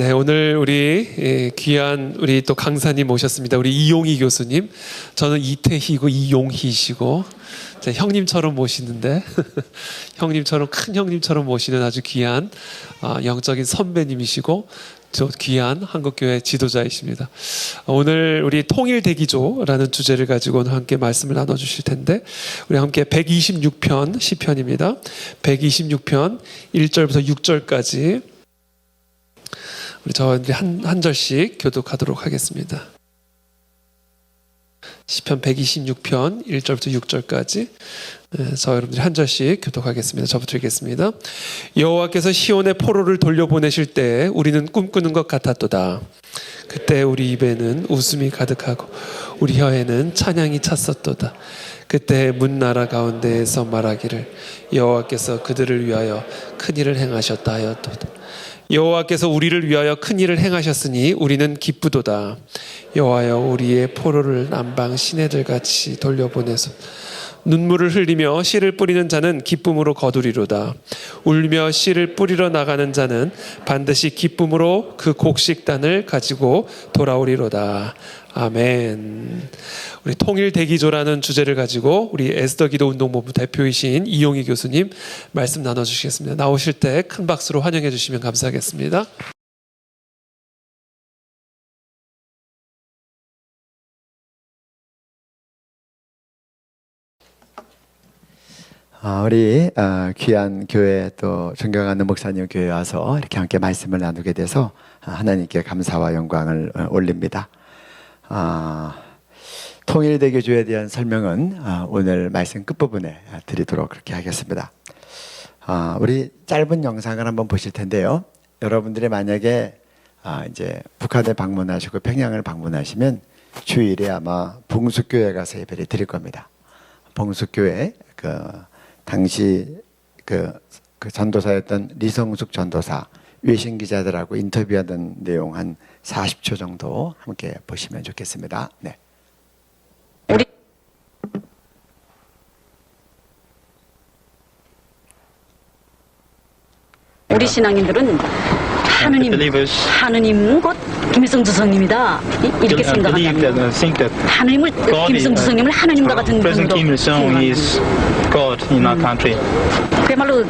네, 오늘 우리 귀한 우리 또 강사님 모셨습니다. 우리 이용희 교수님. 저는 이태희고 이용희시고 형님처럼 모시는데 형님처럼 큰 형님처럼 모시는 아주 귀한 영적인 선배님이시고 저 귀한 한국교회 지도자이십니다. 오늘 우리 통일대기조라는 주제를 가지고 오늘 함께 말씀을 나눠주실 텐데 우리 함께 126편 시편입니다. 126편 1절부터 6절까지 우리 저희들이 한 절씩 교독하도록 하겠습니다. 시편 126편 1절부터 6절까지 저 여러분들이 한 절씩 교독하겠습니다. 저부터 읽겠습니다. 여호와께서 시온의 포로를 돌려보내실 때 우리는 꿈꾸는 것 같았도다. 그때 우리 입에는 웃음이 가득하고 우리 혀에는 찬양이 찼었도다. 그때 문나라 가운데에서 말하기를 여호와께서 그들을 위하여 큰 일을 행하셨다 하였도다. 여호와께서 우리를 위하여 큰 일을 행하셨으니 우리는 기쁘도다. 여호와여 우리의 포로를 남방 시내들같이 돌려보내소. 눈물을 흘리며 씨를 뿌리는 자는 기쁨으로 거두리로다. 울며 씨를 뿌리러 나가는 자는 반드시 기쁨으로 그 곡식단을 가지고 돌아오리로다. 아멘. 우리 통일대기조라는 주제를 가지고 우리 에스더기도운동본부 대표이신 이용희 교수님 말씀 나눠주시겠습니다. 나오실 때 큰 박수로 환영해 주시면 감사하겠습니다. 우리 귀한 교회 또 존경하는 목사님 교회에 와서 이렇게 함께 말씀을 나누게 돼서 하나님께 감사와 영광을 올립니다. 통일대교조에 대한 설명은 오늘 말씀 끝부분에 드리도록 그렇게 하겠습니다. 우리 짧은 영상을 한번 보실 텐데요. 여러분들이 만약에 이제 북한에 방문하시고 평양을 방문하시면 주일에 아마 봉숙교회 가서 예배를 드릴 겁니다. 봉숙교회 당시 그 전도사였던 리성숙 전도사 외신 기자들하고 인터뷰하던 내용 한 40초 정도 함께 보시면 좋겠습니다. 네. 우리 신앙인들은 하느님 곧 김일성 주석님이다 이렇게 생각한다면 하느님을 김일성 주석님을 하느님과 같은 분으로 그야말로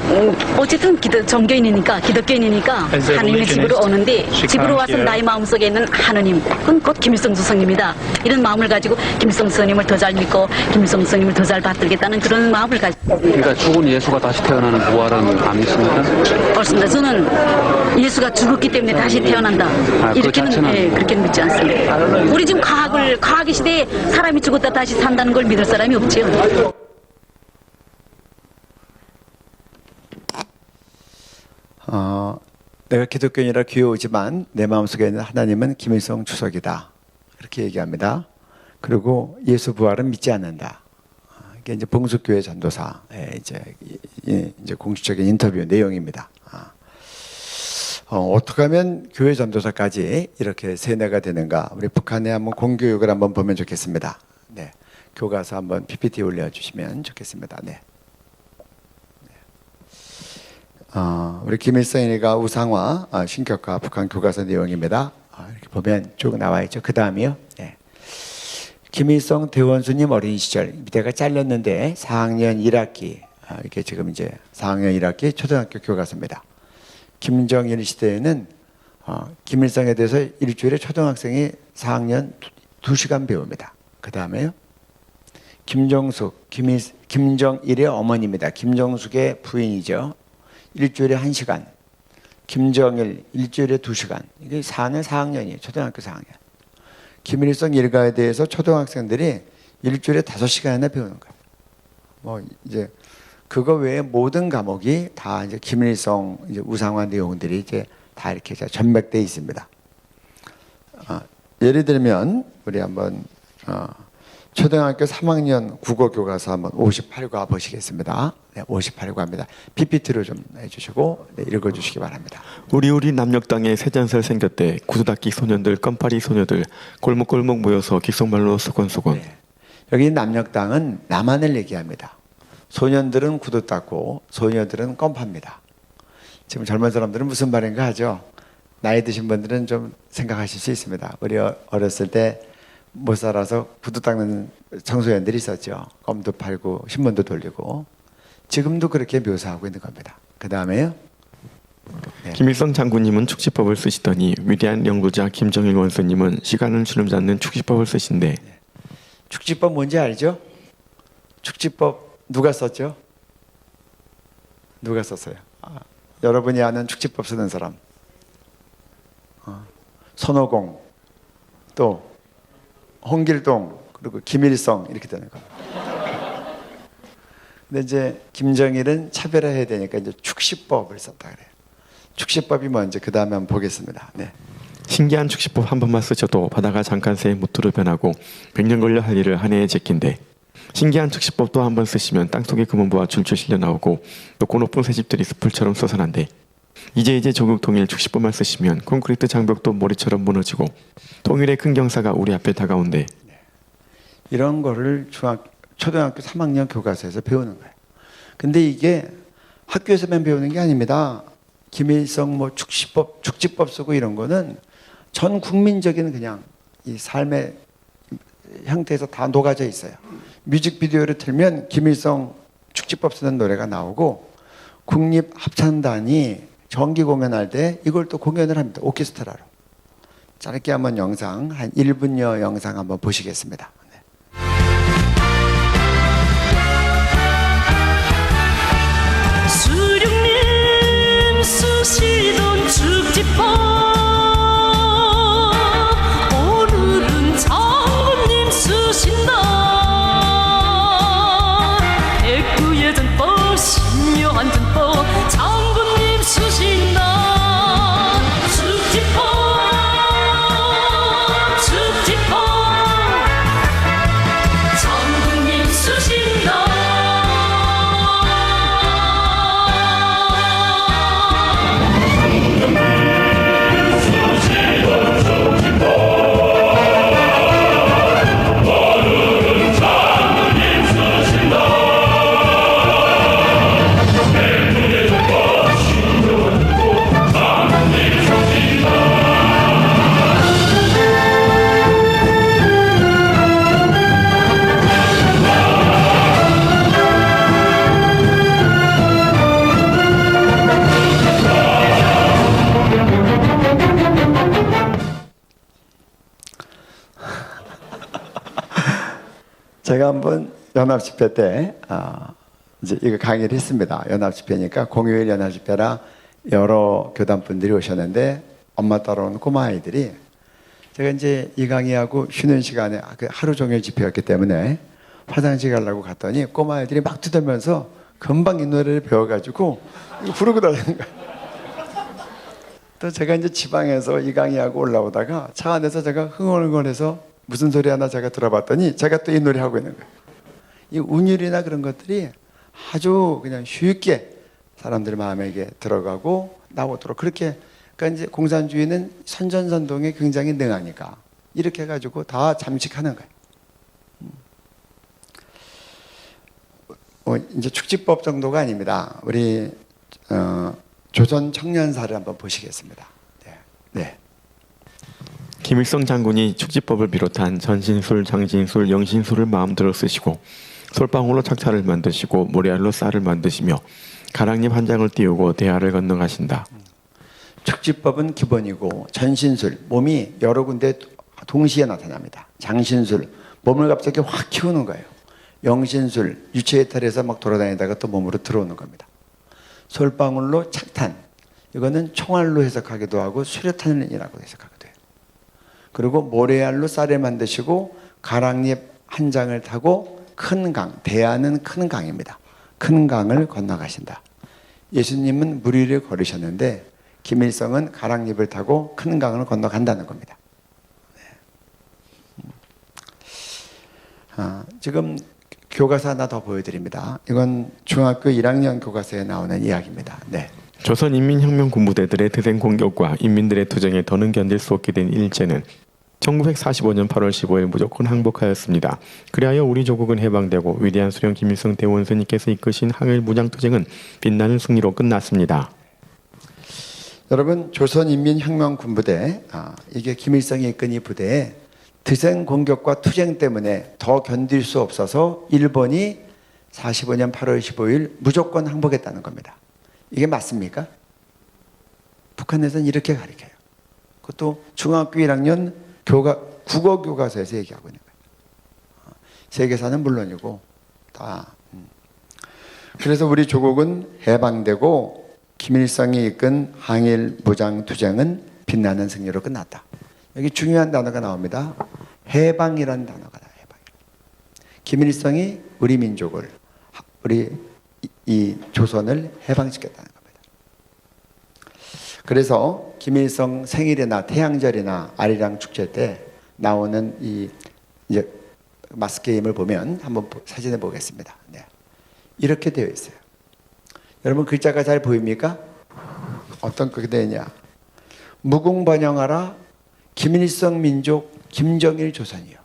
어쨌든 정교인이니까 기독교인이니까 하느님의 집으로 오는데 집으로 와서 나의 마음속에 있는 하느님 그건 곧 김일성 주석님이다 이런 마음을 가지고 김일성 주석님을 더 잘 믿고 김일성 주석님을 더 잘 받들겠다는 그런 마음을 가지고 그러니까 죽은 예수가 다시 태어나는 부활은 아니십니까? 그렇습니다. 저는 예수가 죽었기 때문에 다시 태어난다. 이렇게는 그렇게는 믿지 않습니다. 우리 지금 과학의 시대에 사람이 죽었다 다시 산다는 걸 믿을 사람이 없지요. 내가 기독교인이라 귀여우지만 내 마음속에 있는 하나님은 김일성 주석이다. 이렇게 얘기합니다. 그리고 예수 부활은 믿지 않는다. 이게 이제 봉숙교회 전도사의 이제 공식적인 인터뷰 내용입니다. 어떻게 하면 교회 전도사까지 이렇게 세뇌가 되는가? 우리 북한의 한번 공교육을 한번 보면 좋겠습니다. 네, 교과서 한번 PPT 올려주시면 좋겠습니다. 네. 우리 김일성이가 우상화, 신격화 북한 교과서 내용입니다. 이렇게 보면 쭉 나와 있죠. 그 다음이요. 네. 김일성 대원수님 어린 시절 밑에가 잘렸는데 4학년 1학기 이렇게 지금 이제 4학년 1학기 초등학교 교과서입니다. 김정일 시대에는 김일성에 대해서 일주일에 초등학생이 4학년 2시간 배웁니다. 그 다음에요. 김정숙, 김정일의 어머니입니다. 김정숙의 부인이죠. 일주일에 1시간. 김정일 일주일에 2시간. 이게 4학년이에요. 초등학교 4학년. 김일성 일가에 대해서 초등학생들이 일주일에 5시간이나 배우는 거예요. 뭐 이제 그거 외에 모든 과목이 다 이제 김일성 이제 우상화 내용들이 이제 다 이렇게 전맥되어 있습니다. 예를 들면 우리 한번 초등학교 3학년 국어 교과서 한번 58과 보시겠습니다. 네, 58과입니다. PPT로 좀 해주시고 읽어주시기 바랍니다. 우리 남녘 땅에 새잔살 생겼대. 구두닦이 소년들, 껌파리 소녀들 골목골목 모여서 귓속말로 소곤소곤. 네. 여기 남녘 땅은 남한을 얘기합니다. 소년들은 구두 닦고 소녀들은 껌팝니다. 지금 젊은 사람들은 무슨 말인가 하죠. 나이 드신 분들은 좀 생각하실 수 있습니다. 우리 어렸을 때 못 살아서 구두 닦는 청소년들이 있었죠. 껌도 팔고 신문도 돌리고. 지금도 그렇게 묘사하고 있는 겁니다. 그 다음에요. 네. 김일성 장군님은 축지법을 쓰시더니 위대한 연구자 김정일 원수님은 시간을 주름 잡는 축지법을 쓰신데 축지법 뭔지 알죠? 축지법 누가 썼죠? 누가 썼어요? 여러분이 아는 축지법 쓰는 사람. 손오공, 또 홍길동, 그리고 김일성 이렇게 되는 겁니다. 근데 이제 김정일은 차별화해야 되니까 이제 축시법을 썼다 그래요. 축시법이 뭔지 그 다음에 한번 보겠습니다. 네. 신기한 축지법 한 번만 쓰셔도 바다가 잠깐 새에 무토로 변하고 100년 걸려 할 일을 한 해에 제낀데 신기한 축지법도 한 번 쓰시면 땅속의 금은보화 줄줄 실려 나오고 높고 높은 새집들이 숲을처럼 솟아난데 이제 조국 통일 축지법만 쓰시면 콘크리트 장벽도 모래처럼 무너지고 통일의 큰 경사가 우리 앞에 다가온데 이런 거를 초등학교 3학년 교과서에서 배우는 거예요. 근데 이게 학교에서만 배우는 게 아닙니다. 김일성 뭐 축지법 쓰고 이런 거는 전 국민적인 그냥 이 삶의 형태에서 다 녹아져 있어요. 뮤직비디오를 틀면 김일성 축지법 쓰는 노래가 나오고 국립합창단이 정기 공연할 때 이걸 또 공연을 합니다. 오케스트라로. 짧게 한번 영상, 한 1분여 영상 한번 보시겠습니다. 네. 수령님 쓰시던 축지법 오늘은 장군님 쓰신다. 백두예전법 신묘한전법 장군님 쓰신다. 축지법 장군님 쓰신다. 제가 한번 연합집회 때 이제 이거 강의를 했습니다. 연합집회니까 공휴일 연합집회라 여러 교단 분들이 오셨는데 엄마 따라오는 꼬마 아이들이 제가 이제 이 강의하고 쉬는 시간에 하루 종일 집회였기 때문에 화장실 가려고 갔더니 꼬마 아이들이 막 두들면서 금방 이 노래를 배워가지고 이거 부르고 다니는 거예요. 또 제가 이제 지방에서 이 강의하고 올라오다가 차 안에서 제가 흥얼흥얼해서 무슨 소리 하나 제가 들어봤더니 제가 또 이 노래 하고 있는 거예요. 이 운율이나 그런 것들이 아주 그냥 쉽게 사람들 마음에 들어가고 나오도록 그렇게. 그러니까 이제 공산주의는 선전선동에 굉장히 능하니까 이렇게 해가지고 다 잠식하는 거예요. 이제 축지법 정도가 아닙니다. 우리 조선 청년사를 한번 보시겠습니다. 네. 네. 김일성 장군이 축지법을 비롯한 전신술, 장신술, 영신술을 마음대로 쓰시고 솔방울로 착차를 만드시고 모래알로 쌀을 만드시며 가랑잎 한 장을 띄우고 대하를 건너가신다. 축지법은 기본이고 전신술, 몸이 여러 군데 동시에 나타납니다. 장신술, 몸을 갑자기 확 키우는 거예요. 영신술, 유체 이탈해서 막 돌아다니다가 또 몸으로 들어오는 겁니다. 솔방울로 착탄, 이거는 총알로 해석하기도 하고 수류탄이라고 해석하기도 해요. 그리고 모래알로 쌀을 만드시고 가랑잎 한 장을 타고 큰 강, 대하는 큰 강입니다. 큰 강을 건너가신다. 예수님은 물 위를 걸으셨는데 김일성은 가랑잎을 타고 큰 강을 건너간다는 겁니다. 네. 지금 교과서 하나 더 보여드립니다. 이건 중학교 1학년 교과서에 나오는 이야기입니다. 네. 조선인민혁명군부대들의 대생 공격과 인민들의 투쟁에 더는 견딜 수 없게 된 일제는 1945년 8월 15일 무조건 항복하였습니다. 그리하여 우리 조국은 해방되고 위대한 수령 김일성 대원수님께서 이끄신 항일 무장투쟁은 빛나는 승리로 끝났습니다. 여러분 조선인민혁명군부대 이게 김일성이 이끈 이 부대에 드생 공격과 투쟁 때문에 더 견딜 수 없어서 일본이 45년 8월 15일 무조건 항복했다는 겁니다. 이게 맞습니까? 북한에서는 이렇게 가르쳐요. 그것도 중학교 1학년 국어 교과서에서 얘기하고 있는 거예요. 세계사는 물론이고 다. 그래서 우리 조국은 해방되고 김일성이 이끈 항일 무장 투쟁은 빛나는 승리로 끝났다. 여기 중요한 단어가 나옵니다. 해방이라는 단어가 나와요. 해방. 김일성이 우리 민족을 우리 이 조선을 해방시켰다는 겁니다. 그래서 김일성 생일이나 태양절이나 아리랑 축제 때 나오는 이 이제 마스 게임을 보면 한번 사진을 보겠습니다. 네. 이렇게 되어 있어요. 여러분 글자가 잘 보입니까? 어떤 그게 되냐? 무궁번영하라 김일성 민족 김정일 조선이요.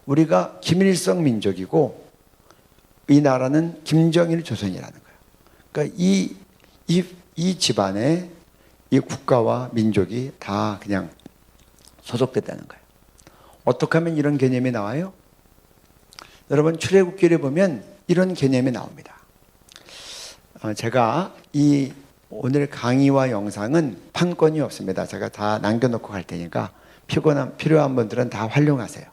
우리가 김일성 민족이고 이 나라는 김정일 조선이라는 거예요. 그러니까 이 집안에 이 국가와 민족이 다 그냥 소속됐다는 거예요. 어떻게 하면 이런 개념이 나와요? 여러분 출애굽기를 보면 이런 개념이 나옵니다. 제가 이 오늘 강의와 영상은 판권이 없습니다. 제가 다 남겨놓고 갈 테니까 필요한 분들은 다 활용하세요.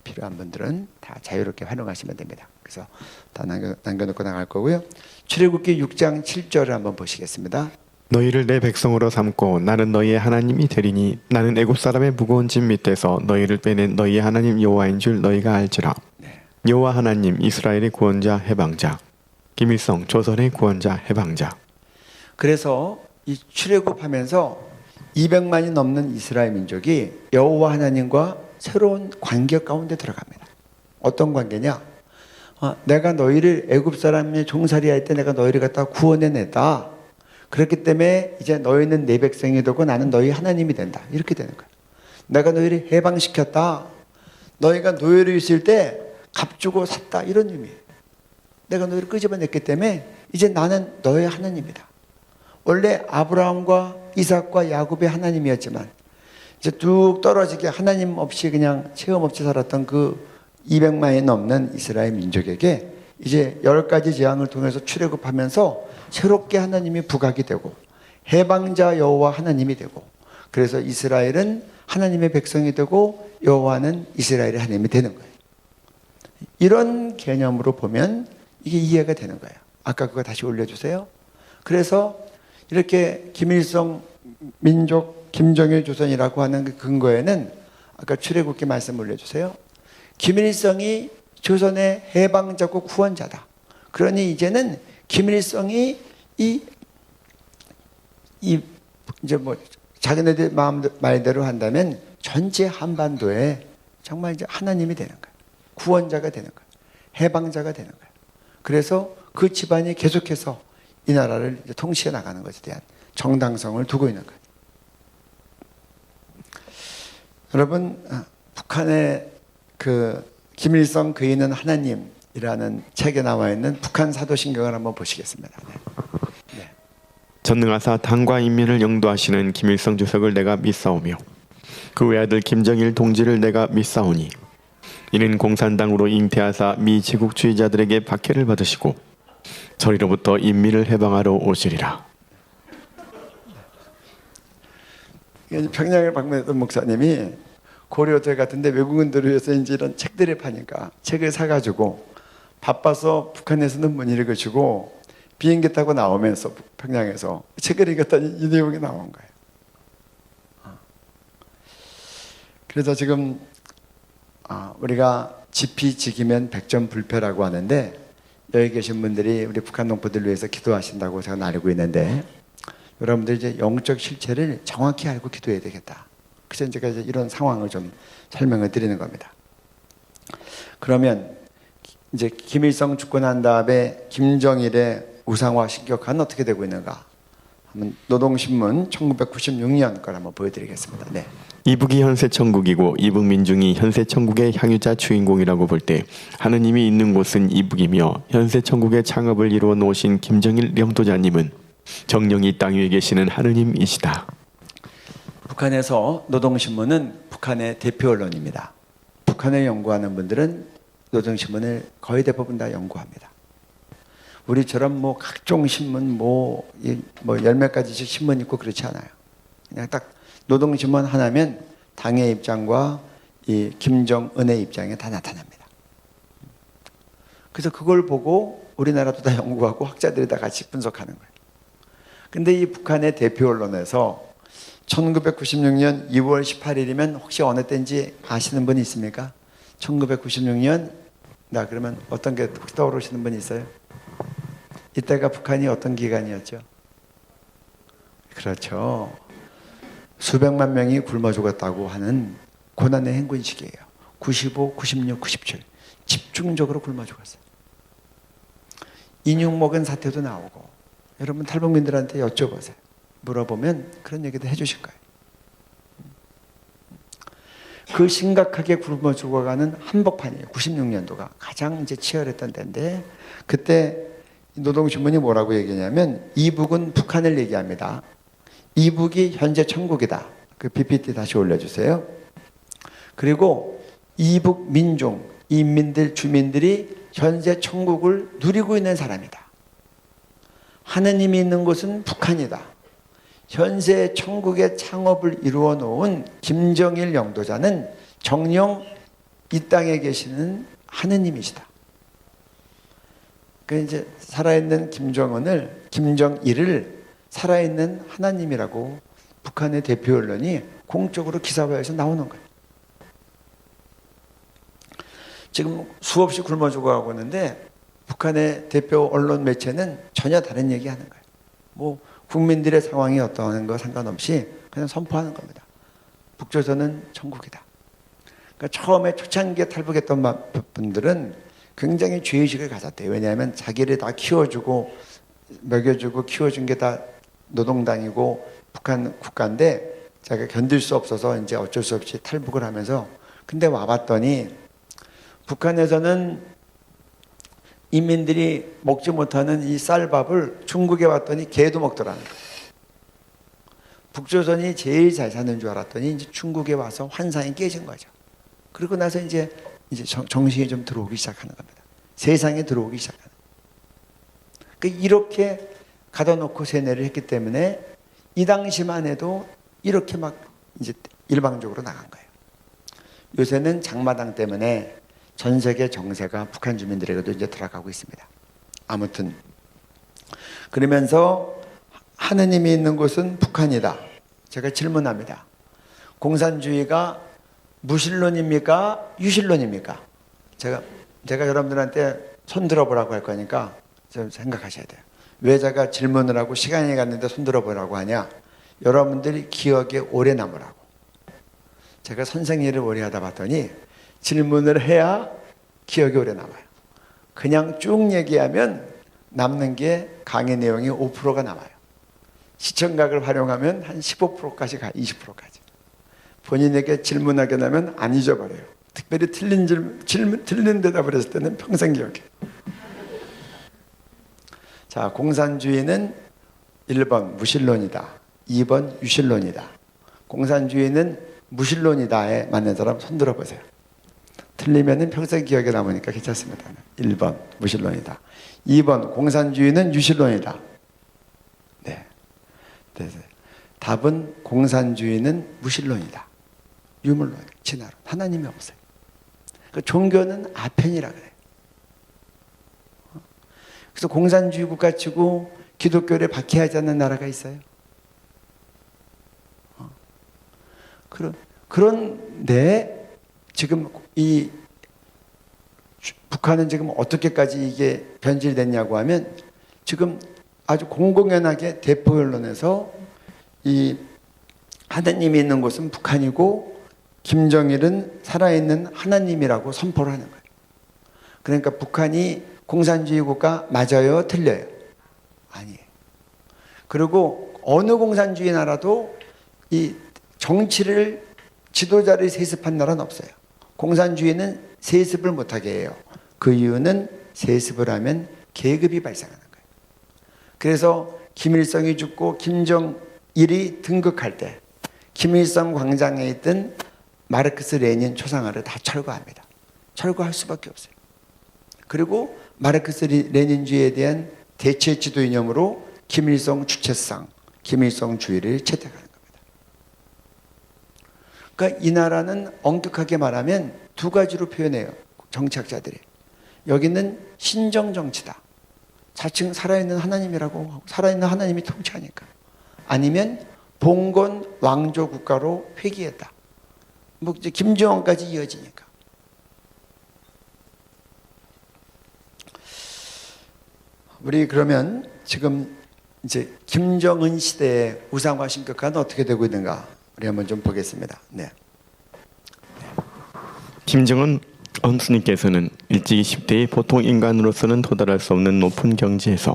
필요한 분들은 다 자유롭게 활용하시면 됩니다. 그래서 다 남겨놓고 나갈 거고요. 출애굽기 6장 7절을 한번 보시겠습니다. 너희를 내 백성으로 삼고 나는 너희의 하나님이 되리니 나는 애굽 사람의 무거운 짐 밑에서 너희를 빼낸 너희의 하나님 여호와인 줄 너희가 알지라. 여호와 하나님 이스라엘의 구원자 해방자 김일성 조선의 구원자 해방자. 그래서 이 출애굽하면서 200만이 넘는 이스라엘 민족이 여호와 하나님과 새로운 관계 가운데 들어갑니다. 어떤 관계냐? 내가 너희를 애굽 사람의 종살이 할 때 내가 너희를 갖다 구원해냈다. 그렇기 때문에 이제 너희는 내 백성이 되고 나는 너희 하나님이 된다. 이렇게 되는 거예요. 내가 너희를 해방시켰다. 너희가 노예로 있을 때 값주고 샀다. 이런 의미예요. 내가 너희를 끄집어냈기 때문에 이제 나는 너의 하나님이다. 원래 아브라함과 이삭과 야곱의 하나님이었지만 이제 뚝 떨어지게 하나님 없이 그냥 체험 없이 살았던 그 200만이 넘는 이스라엘 민족에게 이제 10가지 재앙을 통해서 출애굽하면서 새롭게 하나님이 부각이 되고 해방자 여호와 하나님이 되고 그래서 이스라엘은 하나님의 백성이 되고 여호와는 이스라엘의 하나님이 되는 거예요. 이런 개념으로 보면 이게 이해가 되는 거예요. 아까 그거 다시 올려주세요. 그래서 이렇게 김일성 민족 김정일 조선이라고 하는 그 근거에는 아까 출애굽기 말씀 올려주세요. 김일성이 조선의 해방자고 구원자다. 그러니 이제는 김일성이 이제 뭐 자기네들 말대로 한다면 전체 한반도에 정말 이제 하나님이 되는 거예요. 구원자가 되는 거예요. 해방자가 되는 거예요. 그래서 그 집안이 계속해서 이 나라를 이제 통치해 나가는 것에 대한 정당성을 두고 있는 거예요. 여러분 북한의 그 김일성 그이는 하나님이라는 책에 나와 있는 북한 사도신경을 한번 보시겠습니다. 네. 전능하사 당과 인민을 영도하시는 김일성 주석을 내가 믿사오며 그 외아들 김정일 동지를 내가 믿사오니 이는 공산당으로 잉태하사 미 제국주의자들에게 박해를 받으시고 저리로부터 인민을 해방하러 오시리라. 평양에 방문했던 목사님이 고려호텔 같은데 외국인들을 위해서 이제 이런 책들을 파니까 책을 사가지고 바빠서 북한에서는 못 읽으시고 비행기 타고 나오면서 평양에서 책을 읽었더니 이 내용이 나온 거예요. 그래서 지금 우리가 지피지기면 백전불패라고 하는데 여기 계신 분들이 우리 북한 동포들을 위해서 기도하신다고 저는 알고 있는데 여러분들 이제 영적 실체를 정확히 알고 기도해야 되겠다. 그래서 제가 이제 이런 상황을 좀 설명을 드리는 겁니다. 그러면 이제 김일성 죽고 난 다음에 김정일의 우상화 신격화는 어떻게 되고 있는가? 한번 노동신문 1996년 걸 한번 보여드리겠습니다. 네. 이북이 현세 천국이고 이북 민중이 현세 천국의 향유자 주인공이라고 볼 때 하느님이 있는 곳은 이북이며 현세 천국의 창업을 이루어 놓으신 김정일 영도자님은 정령이 이 땅 위에 계시는 하느님이시다. 북한에서 노동신문은 북한의 대표 언론입니다. 북한을 연구하는 분들은 노동신문을 거의 대부분 다 연구합니다. 우리처럼 뭐 각종 신문 뭐 열 몇 가지씩 신문 있고 그렇지 않아요. 그냥 딱 노동신문 하나면 당의 입장과 이 김정은의 입장이 다 나타납니다. 그래서 그걸 보고 우리나라도 다 연구하고 학자들이 다 같이 분석하는 거예요. 근데 이 북한의 대표 언론에서 1996년 2월 18일이면 혹시 어느 때인지 아시는 분이 있습니까? 1996년 나 그러면 어떤 게 떠오르시는 분이 있어요? 이때가 북한이 어떤 기간이었죠? 그렇죠. 수백만 명이 굶어 죽었다고 하는 고난의 행군 시기예요. 95, 96, 97 집중적으로 굶어 죽었어요. 인육 먹은 사태도 나오고 여러분 탈북민들한테 여쭤보세요. 물어보면 그런 얘기도 해주실 거예요. 그 심각하게 굶어 죽어가는 한복판이에요. 96년도가 가장 이제 치열했던 때인데 그때 노동신문이 뭐라고 얘기하냐면 이북은 북한을 얘기합니다. 이북이 현재 천국이다. 그 PPT 다시 올려주세요. 그리고 이북 민중, 인민들, 주민들이 현재 천국을 누리고 있는 사람이다. 하느님이 있는 곳은 북한이다. 현재 천국의 창업을 이루어 놓은 김정일 영도자는 정령 이 땅에 계시는 하느님이시다. 그 이제 살아있는 김정일을 살아있는 하나님이라고 북한의 대표 언론이 공적으로 기사화해서 나오는 거예요. 지금 수없이 굶어 죽어가고 있는데 북한의 대표 언론 매체는 전혀 다른 얘기 하는 거예요. 뭐 국민들의 상황이 어떠한 거 상관없이 그냥 선포하는 겁니다. 북조선은 천국이다. 그러니까 처음에 초창기에 탈북했던 분들은 굉장히 죄의식을 가졌대요. 왜냐하면 자기를 다 키워주고 먹여주고 키워준 게 다 노동당이고 북한 국가인데 자기가 견딜 수 없어서 이제 어쩔 수 없이 탈북을 하면서 근데 와봤더니 북한에서는 인민들이 먹지 못하는 이 쌀밥을 중국에 왔더니 개도 먹더라는 거예요. 북조선이 제일 잘 사는 줄 알았더니 이제 중국에 와서 환상이 깨진 거죠. 그리고 나서 이제 정신이 좀 들어오기 시작하는 겁니다. 세상에 들어오기 시작하는. 그러니까 이렇게 가둬놓고 세뇌를 했기 때문에 이 당시만 해도 이렇게 막 이제 일방적으로 나간 거예요. 요새는 장마당 때문에 전 세계 정세가 북한 주민들에게도 이제 들어가고 있습니다. 아무튼 그러면서 하느님이 있는 곳은 북한이다. 제가 질문합니다. 공산주의가 무신론입니까? 유신론입니까? 제가 여러분들한테 손 들어보라고 할 거니까 좀 생각하셔야 돼요. 왜 제가 질문을 하고 시간이 갔는데 손 들어보라고 하냐? 여러분들이 기억에 오래 남으라고. 제가 선생 일을 오래 하다 봤더니 질문을 해야 기억이 오래 남아요. 그냥 쭉 얘기하면 남는 게 강의 내용이 5%가 남아요. 시청각을 활용하면 한 15%까지 가, 20%까지. 본인에게 질문하게 되면 안 잊어버려요. 특별히 틀린 대답을 했을 때는 평생 기억해요. 자, 공산주의는 1번 무신론이다. 2번 유신론이다. 공산주의는 무신론이다에 맞는 사람 손 들어보세요. 틀리면 평생 기억에 남으니까 괜찮습니다. 1번 무신론이다. 2번 공산주의는 유신론이다. 네. 답은 공산주의는 무신론이다. 유물론, 진화론. 하나님이 없어요. 그 종교는 아편이라 그래요. 그래서 공산주의 국가치고 기독교를 박해하지 않는 나라가 있어요. 그런데 지금 이 북한은 지금 어떻게까지 이게 변질됐냐고 하면 지금 아주 공공연하게 대표 언론에서 이 하나님이 있는 곳은 북한이고 김정일은 살아있는 하나님이라고 선포를 하는 거예요. 그러니까 북한이 공산주의 국가 맞아요? 틀려요? 아니에요. 그리고 어느 공산주의 나라도 이 정치를 지도자를 세습한 나라는 없어요. 공산주의는 세습을 못하게 해요. 그 이유는 세습을 하면 계급이 발생하는 거예요. 그래서 김일성이 죽고 김정일이 등극할 때 김일성 광장에 있던 마르크스 레닌 초상화를 다 철거합니다. 철거할 수밖에 없어요. 그리고 마르크스 레닌주의에 대한 대체 지도 이념으로 김일성 주체성, 김일성 주의를 채택하는 겁니다. 그러니까 이 나라는 엄격하게 말하면 두 가지로 표현해요. 정치학자들이. 여기는 신정 정치다. 자칭 살아있는 하나님이라고 하고 살아있는 하나님이 통치하니까. 아니면 봉건 왕조 국가로 회귀했다. 뭐 이제 김정은까지 이어지니까. 우리 그러면 지금 이제 김정은 시대의 우상화 신격화는 어떻게 되고 있는가 우리 한번 좀 보겠습니다. 네. 김정은 원수님께서는 일찍이 10대의 보통 인간으로서는 도달할 수 없는 높은 경지에서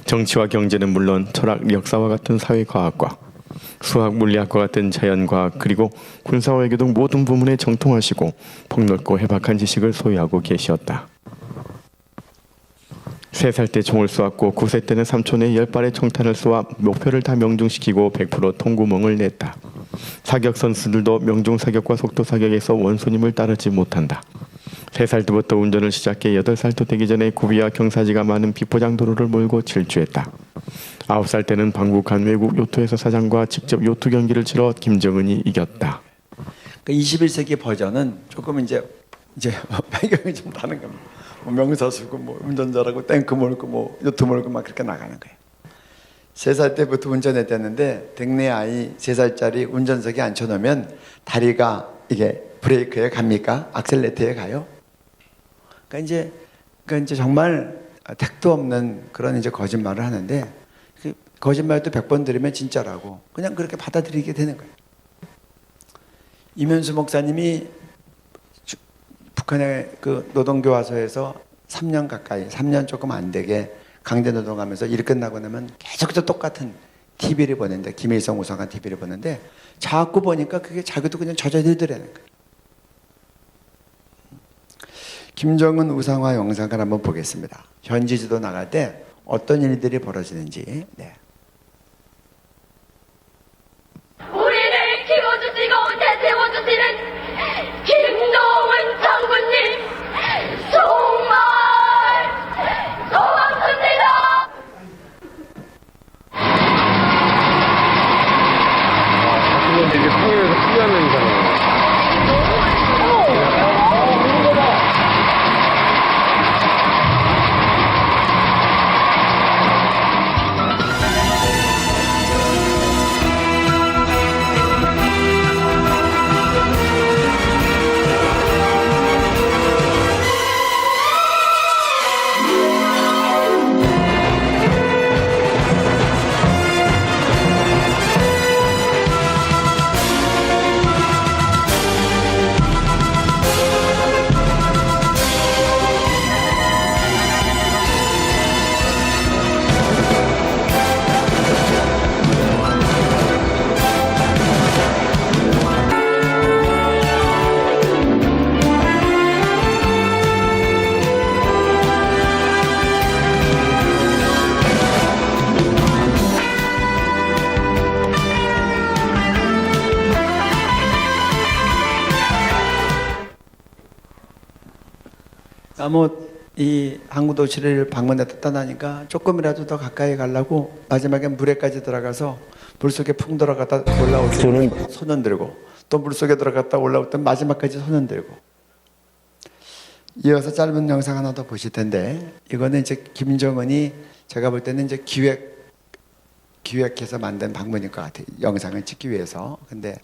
정치와 경제는 물론 철학, 역사와 같은 사회과학과 수학, 물리학과 같은 자연과학 그리고 군사 외교 등 모든 부문에 정통하시고 폭넓고 해박한 지식을 소유하고 계시었다. 3살 때 총을 쏘았고 9세 때는 삼촌의 10발의 총탄을 쏘아 목표를 다 명중시키고 100% 통구멍을 냈다. 사격 선수들도 명중 사격과 속도 사격에서 원수님을 따르지 못한다. 3살 때부터 운전을 시작해 8살도 되기 전에 구비와 경사지가 많은 비포장 도로를 몰고 질주했다. 9살 때는 방북한 외국 요트에서 사장과 직접 요트 경기를 치러 김정은이 이겼다. 그 21세기 버전은 조금 이제 배경이 좀 다른 겁니다. 뭐 명사 쓰고 뭐 운전자라고 탱크 몰고 뭐 요트 몰고 막 그렇게 나가는 거예요. 3살 때부터 운전했댔는데 댁내 아이 3살짜리 운전석에 앉혀놓으면 다리가 이게 브레이크에 갑니까? 악셀레터에 가요? 그러니까 이제 정말 택도 없는 그런 이제 거짓말을 하는데 그 거짓말도 100번 들으면 진짜라고 그냥 그렇게 받아들이게 되는 거예요. 이면수 목사님이 북한의 그 노동교화소에서 3년 가까이, 3년 조금 안 되게 강제 노동하면서 일 끝나고 나면 계속해서 똑같은 TV를 보는데 김일성 우상화 TV를 보는데 자꾸 보니까 그게 자기도 그냥 젖어들더라는 거예요. 김정은 우상화 영상을 한번 보겠습니다. 현지지도 나갈 때 어떤 일들이 벌어지는지. 네. 우리를 키워주시고 대세워주시는 김정은 장군님 정말 고맙습니다. 그건 이제 평일에서 피하는 이상이에요. 이 항구도시를 방문했다 떠나니까 조금이라도 더 가까이 가려고 마지막에 물에까지 들어가서 물속에 푹 들어갔다 올라올 때 손은 들고 또 물속에 들어갔다 올라올 때 마지막까지 손은 들고. 이어서 짧은 영상 하나 더 보실 텐데 이거는 이제 김정은이 제가 볼 때는 이제 기획해서 만든 방문일 것 같아요. 영상을 찍기 위해서. 근데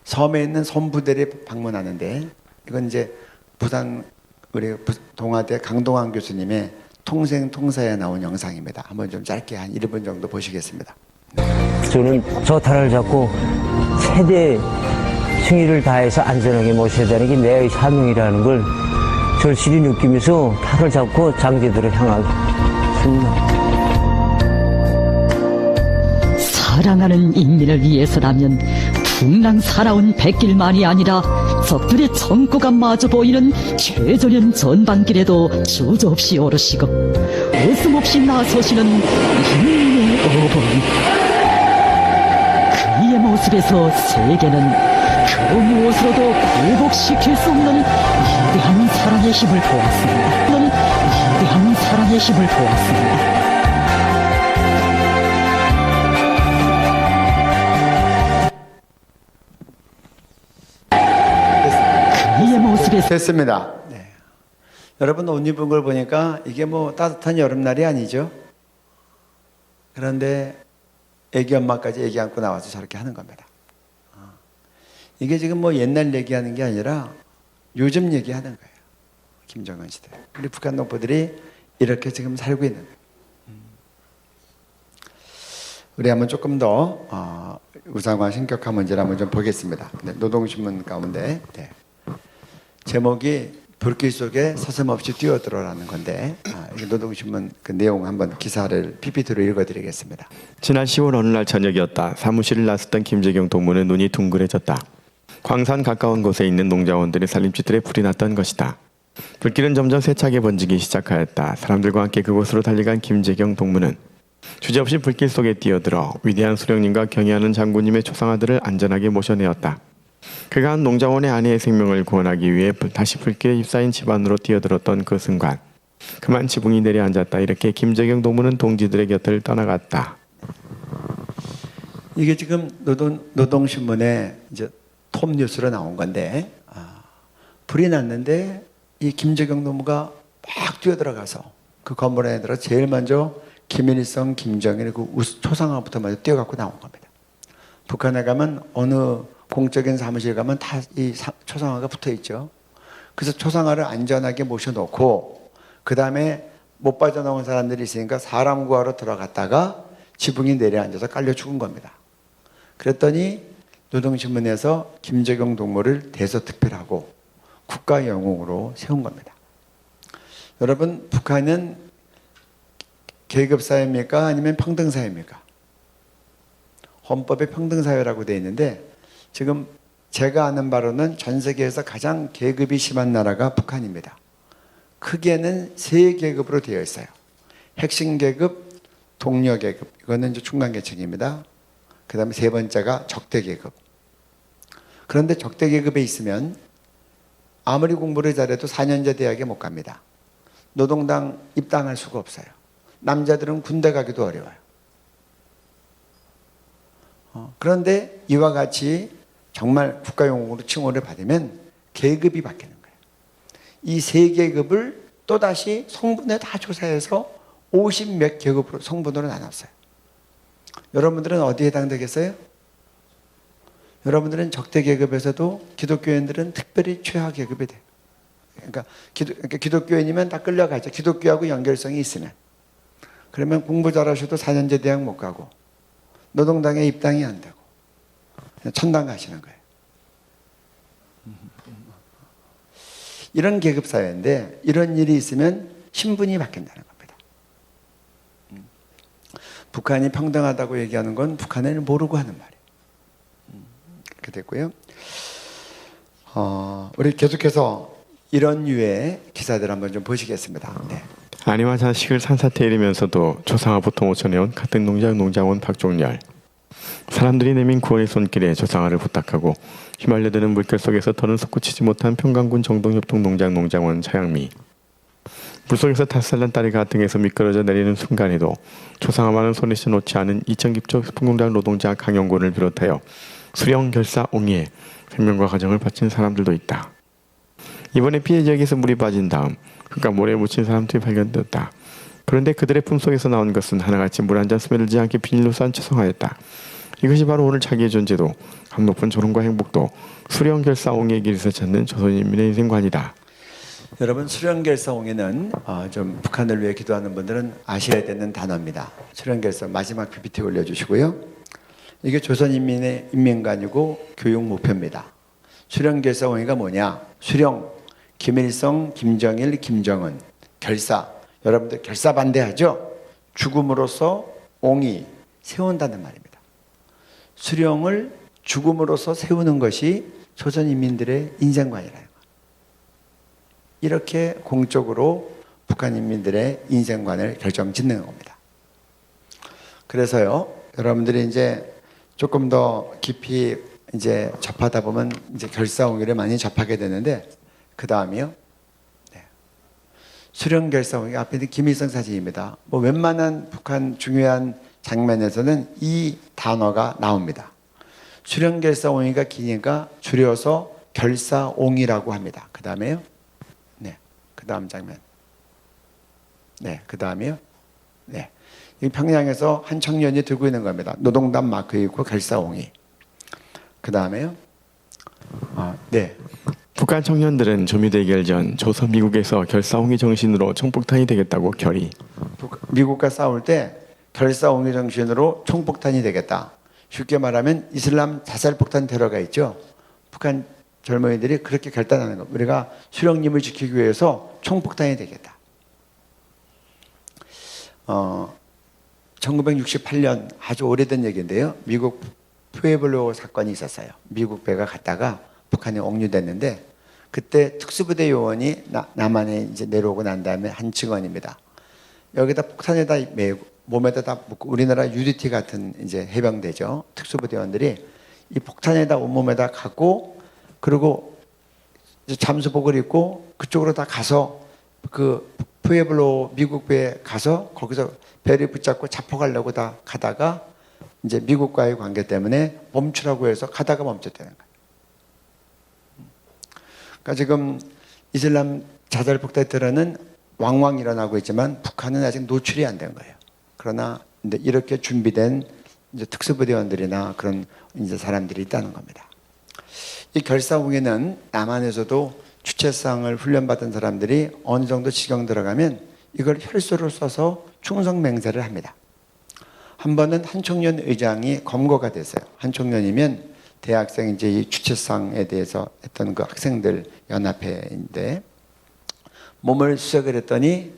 섬에 있는 섬부대를 방문하는데 이건 이제 부산 우리 동아대 강동환 교수님의 통생통사에 나온 영상입니다. 한번 좀 짧게 한 1분 정도 보시겠습니다. 저는 저 탈을 잡고 최대 승리를 다해서 안전하게 모셔야 되는 게 내 사명이라는 걸 절실히 느끼면서 탈을 잡고 장제들을 향하겠습니다. 사랑하는 인민을 위해서라면 풍랑 살아온 백길만이 아니라 적들의 전구가 마저 보이는 최저련 전반길에도 주저없이 오르시고 웃음없이 나서시는 인민의 어버이. 그의 모습에서 세계는 그 무엇으로도 굴복시킬 수 없는 위대한 사랑의 힘을 보았습니다. 위대한 사랑의 힘을 보았습니다. 그의 모습에서 됐습니다. 네. 여러분 옷 입은 걸 보니까 이게 뭐 따뜻한 여름날이 아니죠. 그런데 애기 엄마까지 애기 안고 나와서 저렇게 하는 겁니다. 이게 지금 뭐 옛날 얘기하는 게 아니라 요즘 얘기하는 거예요. 김정은 시대. 우리 북한 농부들이 이렇게 지금 살고 있는 거예요. 우리 한번 조금 더 우상화 신격화 문제를 한번 좀 보겠습니다. 네, 노동신문 가운데 네. 제목이 불길 속에 서슴없이 뛰어들어라는 건데 이 노동신문 그 내용 한번 기사를 PPT로 읽어드리겠습니다. 지난 10월 어느 날 저녁이었다. 사무실을 나섰던 김재경 동무는 눈이 둥그레졌다. 광산 가까운 곳에 있는 농자원들의 살림집들에 불이 났던 것이다. 불길은 점점 세차게 번지기 시작하였다. 사람들과 함께 그곳으로 달려간 김재경 동무는 주저없이 불길 속에 뛰어들어 위대한 수령님과 경애하는 장군님의 초상화들을 안전하게 모셔내었다. 그가 한 농자원의 아내의 생명을 구원하기 위해 다시 불길에 휩싸인 집안으로 뛰어들었던 그 순간 그만 지붕이 내려앉았다. 이렇게 김재경 동무는 동지들의 곁을 떠나갔다. 이게 지금 노동신문에 이제 톱 뉴스로 나온 건데 불이 났는데 이 김재경 동무가 막 뛰어들어가서 그 건물 안에 들어 제일 먼저 김일성, 김정일 그 초상화부터 먼저 뛰어갖고 나온 겁니다. 북한에 가면 어느 공적인 사무실 가면 다 이 초상화가 붙어 있죠. 그래서 초상화를 안전하게 모셔놓고 그 다음에 못 빠져나온 사람들이 있으니까 사람 구하러 들어갔다가 지붕이 내려앉아서 깔려 죽은 겁니다. 그랬더니 노동신문에서 김재경 동무를 대서특필하고 국가 영웅으로 세운 겁니다. 여러분, 북한은 계급사회입니까? 아니면 평등사회입니까? 헌법에 평등사회라고 되어 있는데 지금 제가 아는 바로는 전 세계에서 가장 계급이 심한 나라가 북한입니다. 크게는 세 계급으로 되어 있어요. 핵심 계급, 동료 계급, 이거는 이제 중간 계층입니다. 그 다음에 세 번째가 적대 계급. 그런데 적대 계급에 있으면 아무리 공부를 잘해도 4년제 대학에 못 갑니다. 노동당 입당할 수가 없어요. 남자들은 군대 가기도 어려워요. 그런데 이와 같이 정말 국가용으로 칭호를 받으면 계급이 바뀌는 거예요. 이 세 계급을 또다시 성분에 다 조사해서 50몇 계급으로 성분으로 나눴어요. 여러분들은 어디에 해당되겠어요? 여러분들은 적대 계급에서도 기독교인들은 특별히 최하 계급이 돼요. 그러니까 기독교인이면 다 끌려가죠. 기독교하고 연결성이 있으면. 그러면 공부 잘하셔도 4년제 대학 못 가고 노동당에 입당이 안 되고 천당 가시는 거예요. 이런 계급사회인데 이런 일이 있으면 신분이 바뀐다는 겁니다. 북한이 평등하다고 얘기하는 건 북한을 모르고 하는 말이에요. 그렇게 됐고요. 우리 계속해서 이런 유의 기사들 한번 좀 보시겠습니다. 네. 아내와 자식을 산사태에 이르면서도 초상화부터 모셔내온 같은 농자원 박종렬. 사람들이 내민 구원의 손길에 초상화를 부탁하고 휘말려드는 물결 속에서 더는 솟구치지 못한 평강군 정동협동 농장원 차양미. 물속에서 닷살난 다리 가등에서 미끄러져 내리는 순간에도 초상화만은 손에 놓지 않은 이천깁조 풍공장 노동자 강영곤을 비롯하여 수령, 결사, 옹이에 생명과 가정을 바친 사람들도 있다. 이번에 피해 지역에서 물이 빠진 다음 그가 모래에 묻힌 사람들이 발견되었다. 그런데 그들의 품속에서 나온 것은 하나같이 물 한 잔 스며들지 않게 비닐로 싼 초상화였다. 이것이 바로 오늘 자기의 존재도 감높은 조롱과 행복도 수령결사옹의 길에서 찾는 조선인민의 인생관이다. 여러분, 수령결사옹에는 좀 북한을 위해 기도하는 분들은 아셔야 되는 단어입니다. 수령결사 마지막 PPT 올려주시고요. 이게 조선인민의 인민관이고 교육 목표입니다. 수령결사옹이가 뭐냐? 수령, 김일성, 김정일, 김정은, 결사. 여러분들 결사 반대하죠? 죽음으로써 옹이 세운다는 말입니다. 수령을 죽음으로써 세우는 것이 조선 인민들의 인생관이라는 거예요. 이렇게 공적으로 북한 인민들의 인생관을 결정짓는 겁니다. 그래서요, 여러분들이 이제 조금 더 깊이 이제 접하다 보면 이제 결사옹위를 많이 접하게 되는데, 그 다음이요. 수령 결사옹위, 앞에 있는 김일성 사진입니다. 뭐 웬만한 북한 중요한 장면에서는 이 단어가 나옵니다. 수령 결사옹위가 기니까 줄여서 결사옹위라고 합니다. 그 다음에요. 네, 그 다음 장면. 네, 그 다음이요. 네, 이 평양에서 한 청년이 들고 있는 겁니다. 노동당 마크 있고 결사옹위. 그 다음에요. 네. 북한 청년들은 조미대결 전 조선 미국에서 결사옹위 정신으로 총폭탄이 되겠다고 결의. 미국과 싸울 때 결사옹위 정신으로 총폭탄이 되겠다. 쉽게 말하면 이슬람 자살폭탄 테러가 있죠. 북한 젊은이들이 그렇게 결단하는 것. 우리가 수령님을 지키기 위해서 총폭탄이 되겠다. 1968년 아주 오래된 얘기인데요. 미국 푸에블로 사건이 있었어요. 미국 배가 갔다가 북한에 옥류됐는데, 그때 특수부대 요원이 남한에 이제 내려오고 난 다음에 한 증언입니다. 여기다 폭탄에다 매고 몸에다 다 묶고, 우리나라 UDT 같은 이제 해병대죠. 특수부대원들이 이 폭탄에다 온몸에다 갖고, 그리고 이제 잠수복을 입고 그쪽으로 다 가서 그 푸에블로 미국 배에 가서 거기서 배를 붙잡고 잡혀가려고 다 가다가 이제 미국과의 관계 때문에 멈추라고 해서 가다가 멈췄다는 거예요. 그러니까 지금 이슬람 자살폭탄 테러는 왕왕 일어나고 있지만 북한은 아직 노출이 안 된 거예요. 그러나 이제 이렇게 준비된 이제 특수부대원들이나 그런 이제 사람들이 있다는 겁니다. 이 결사옹위는 남한에서도 주체상을 훈련받은 사람들이 어느 정도 지경 들어가면 이걸 혈서로 써서 충성맹세를 합니다. 한 번은 한총련 의장이 검거가 됐어요. 한총련이면 대학생 이제 이 주체상에 대해서 했던 그 학생들 연합회인데, 몸을 수색을 했더니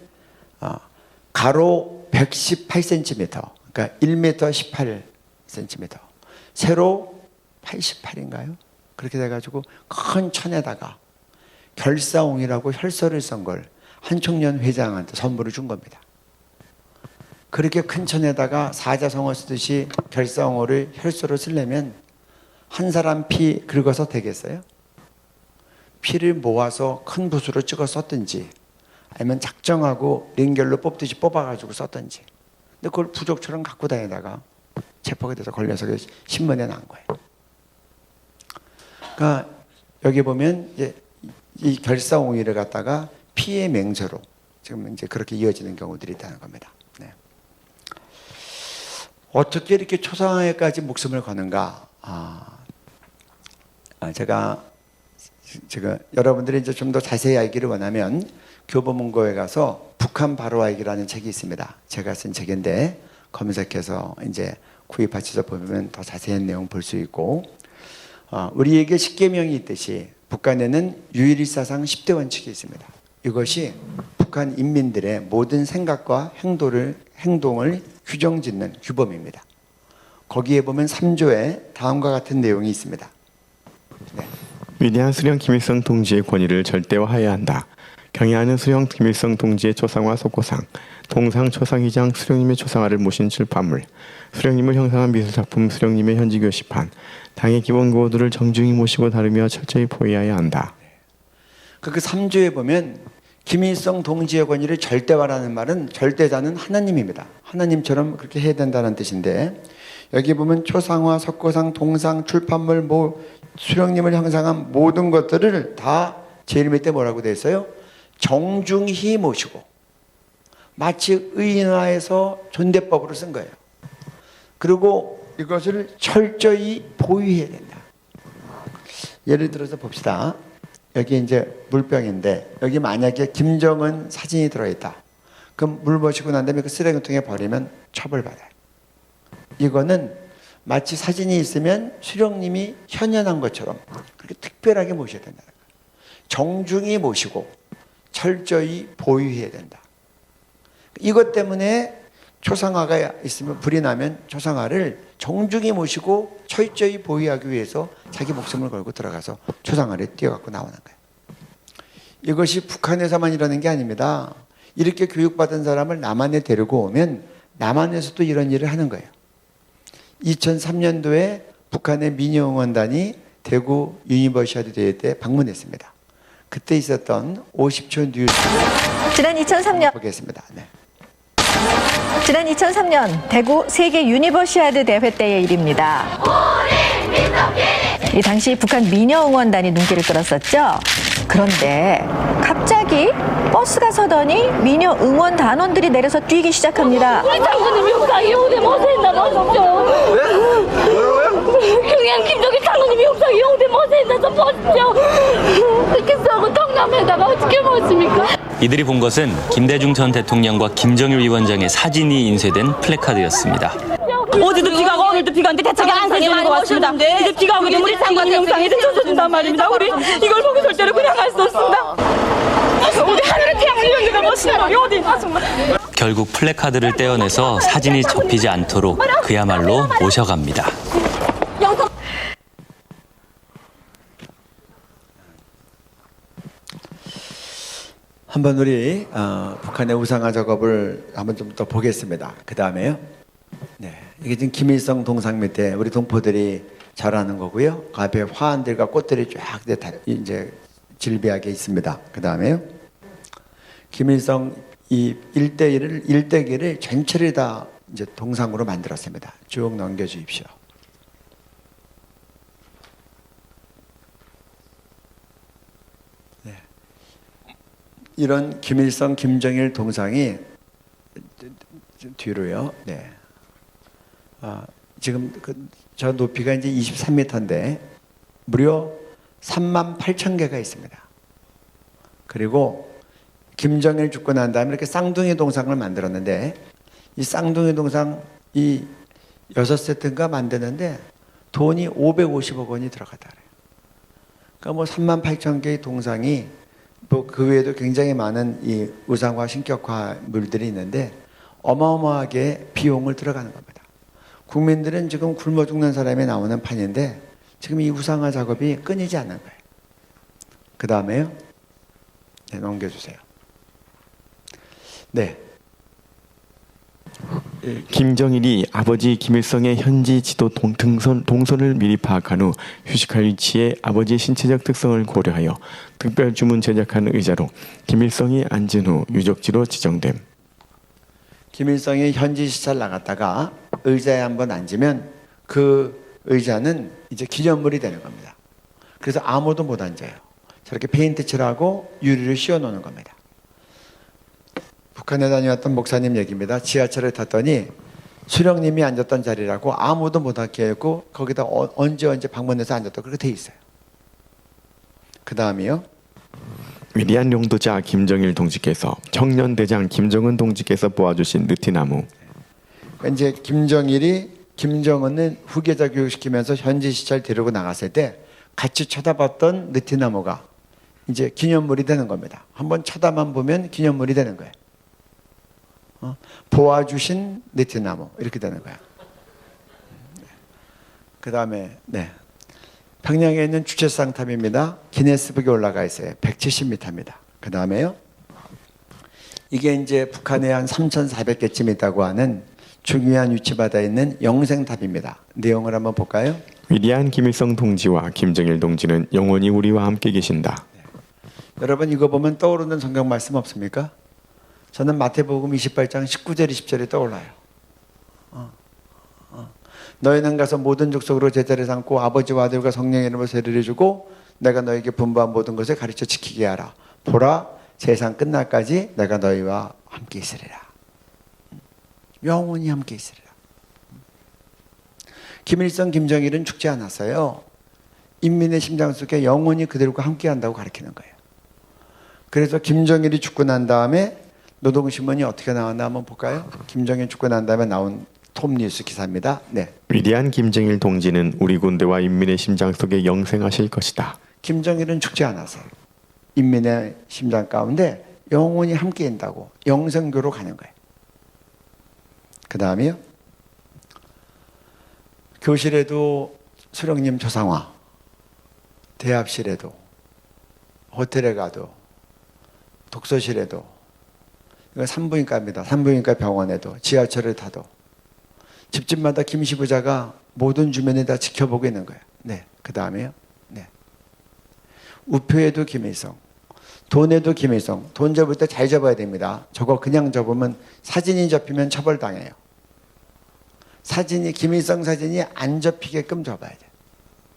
가로 118cm, 그러니까 1m 18cm, 세로 88인가요? 그렇게 돼가지고 큰 천에다가 결사옹위라고 혈서를 쓴 걸 한총련 회장한테 선물을 준 겁니다. 그렇게 큰 천에다가 사자성어 쓰듯이 결사옹호를 혈서로 쓰려면 한 사람 피 긁어서 되겠어요? 피를 모아서 큰 붓으로 찍어 썼든지, 아니면 작정하고 링겔로 뽑듯이 뽑아가지고 썼든지. 근데 그걸 부족처럼 갖고 다니다가 체포가 돼서 걸려서 신문에 난 거예요. 그러니까 여기 보면 이제 이 결사옹위를 갖다가 피의 맹세로 지금 이제 그렇게 이어지는 경우들이 있다는 겁니다. 네. 어떻게 이렇게 초상화에까지 목숨을 거는가? 제가 여러분들이 이제 좀 더 자세히 알기를 원하면 교보문고에 가서 북한 바로 알기라는 책이 있습니다. 제가 쓴 책인데 검색해서 이제 구입하셔서 보면 더 자세한 내용 볼 수 있고, 우리에게 10계명이 있듯이 북한에는 유일일사상 10대 원칙이 있습니다. 이것이 북한 인민들의 모든 생각과 행동을 규정짓는 규범입니다. 거기에 보면 3조에 다음과 같은 내용이 있습니다. 네. 위대한 수령 김일성 동지의 권위를 절대화해야 한다. 경애하는 수령 김일성 동지의 초상화 속고상, 동상 초상휘장 수령님의 초상화를 모신 출판물, 수령님을 형상한 미술작품 수령님의 현지 교시판, 당의 기본 구호들을 정중히 모시고 다루며 철저히 포위해야 한다. 그 3조에 보면 김일성 동지의 권위를 절대화라는 말은 절대자는 하나님입니다. 하나님처럼 그렇게 해야 된다는 뜻인데, 여기 보면 초상화, 석고상, 동상, 출판물, 수령님을 형상한 모든 것들을 다 제일 밑에 뭐라고 되어 있어요? 정중히 모시고, 마치 의인화해서 존대법으로 쓴 거예요. 그리고 이것을 철저히 보유해야 된다. 예를 들어서 봅시다. 여기 이제 물병인데 여기 만약에 김정은 사진이 들어있다. 그럼 물 마시고 난 다음에 그 쓰레기통에 버리면 처벌받아요. 이거는 마치 사진이 있으면 수령님이 현연한 것처럼 그렇게 특별하게 모셔야 된다는 거예요. 정중히 모시고 철저히 보유해야 된다. 이것 때문에 초상화가 있으면 불이 나면 초상화를 정중히 모시고 철저히 보호하기 위해서 자기 목숨을 걸고 들어가서 초상화를 띄어갖고 나오는 거예요. 이것이 북한에서만 일어나는 게 아닙니다. 이렇게 교육받은 사람을 남한에 데리고 오면 남한에서도 이런 일을 하는 거예요. 2003년도에 북한의 민영원단이 대구 유니버시아드 대회 때 방문했습니다. 그때 있었던 50초 뉴스 지난 2003년 보겠습니다. 네. 지난 2003년 대구 세계 유니버시아드 대회 때의 일입니다. 이 당시 북한 미녀 응원단이 눈길을 끌었었죠. 그런데 갑자기 버스가 서더니 미녀 응원 단원들이 내려서 뛰기 시작합니다. 우리 장군님이 육상이 오대 못했나 보십시오. 경양 김정일 장군님이 육상이 오대 못했나 좀 보십시오. 이렇게 썩은 통남에다가 어떻게 먹습니까? 이들이 본 것은 김대중 전 대통령과 김정일 위원장의 사진이 인쇄된 플래카드였습니다. 어제도 비가 오고 오늘도 비가 오는데 대책이 안 세지는 것 같습니다. 이제 비가 오게 되면 우리 장관님 영상이 젖어준단 말입니다. 우리 이걸 보고 절대로 그냥 갈 수 없습니다. 우리 하늘의 태양을 이런 데가 멋있는 어디 정말. 결국 플래카드를 떼어내서 사진이 접히지 않도록 그야말로 모셔갑니다. 한번 우리 북한의 우상화 작업을 한번 좀 더 보겠습니다. 그 다음에요. 네, 이게 지금 김일성 동상 밑에 우리 동포들이 잘하는 거고요. 그 앞에 화환들과 꽃들이 쫙 이제 질비하게 있습니다. 그 다음에요. 김일성 이 일대기를 전체를 다 이제 동상으로 만들었습니다. 쭉 넘겨주십시오. 네. 이런 김일성, 김정일 동상이 뒤로요. 네. 지금 저 높이가 이제 23m인데 무려 38,000개가 있습니다. 그리고 김정일 죽고 난 다음에 이렇게 쌍둥이 동상을 만들었는데 이 쌍둥이 동상 이 6세트인가 만드는데 돈이 550억 원이 들어갔다 그래요. 그러니까 뭐 38,000개의 동상이 뭐 그 외에도 굉장히 많은 이 우상화 신격화물들이 있는데 어마어마하게 비용을 들어가는 겁니다. 국민들은 지금 굶어 죽는 사람이 나오는 판인데 지금 이 우상화 작업이 끊이지 않는 거예요. 그 다음에요. 네, 넘겨주세요. 네. 김정일이 아버지 김일성의 현지 지도 동선을 미리 파악한 후 휴식할 위치에 아버지의 신체적 특성을 고려하여 특별 주문 제작한 의자로 김일성이 앉은 후 유적지로 지정됨. 김일성이 현지 시찰 나갔다가 의자에 한번 앉으면 그 의자는 이제 기념물이 되는 겁니다. 그래서 아무도 못 앉아요. 저렇게 페인트 칠하고 유리를 씌워 놓는 겁니다. 북한에 다녀왔던 목사님 얘기입니다. 지하철에 탔더니 수령님이 앉았던 자리라고 아무도 못 앉게 했고 거기다 언제 방문해서 앉았다고 그렇게 돼 있어요. 그 다음이요. 위대한 용도자 김정일 동지께서 청년대장 김정은 동지께서 보아주신 느티나무. 이제 김정일이 김정은을 후계자 교육시키면서 현지 시찰 데리고 나갔을 때 같이 쳐다봤던 느티나무가 이제 기념물이 되는 겁니다. 한번 쳐다만 보면 기념물이 되는 거예요. 보아주신 느티나무 이렇게 되는 거야. 그 다음에 네. 평양에 있는 주체상탑입니다. 기네스북에 올라가 있어요. 170m입니다. 그 다음에요. 이게 이제 북한에 한 3,400개쯤 있다고 하는 중요한 위치받아 있는 영생탑입니다. 내용을 한번 볼까요? 위대한 김일성 동지와 김정일 동지는 영원히 우리와 함께 계신다. 네. 여러분 이거 보면 떠오르는 성경 말씀 없습니까? 저는 마태복음 28장 19절 20절이 떠올라요. 너희는 가서 모든 족속으로 제자를 삼고 아버지와 아들과 성령의 이름으로 세례를 주고 내가 너에게 분부한 모든 것을 가르쳐 지키게 하라. 보라 세상 끝날까지 내가 너희와 함께 있으리라. 영원히 함께 있으리라. 김일성, 김정일은 죽지 않았어요. 인민의 심장 속에 영원히 그들과 함께 한다고 가르치는 거예요. 그래서 김정일이 죽고 난 다음에 노동신문이 어떻게 나왔나 한번 볼까요? 김정일 죽고 난 다음에 나온 톱뉴스 기사입니다. 네. 위대한 김정일 동지는 우리 군대와 인민의 심장 속에 영생하실 것이다. 김정일은 죽지 않았어요. 인민의 심장 가운데 영원히 함께 한다고 영생교로 가는 거예요. 그 다음이요. 교실에도 수령님 조상화, 대합실에도, 호텔에 가도, 독서실에도, 이건 산부인과입니다. 산부인과 병원에도, 지하철을 타도, 집집마다 김시부자가 모든 주민을 다 지켜보고 있는 거예요. 네, 그 다음에요. 네. 우표에도 김일성, 돈에도 김일성. 돈 접을 때 잘 접어야 됩니다. 저거 그냥 접으면 사진이 접히면 처벌당해요. 사진이, 김일성 사진이 안 접히게끔 접어야 돼요.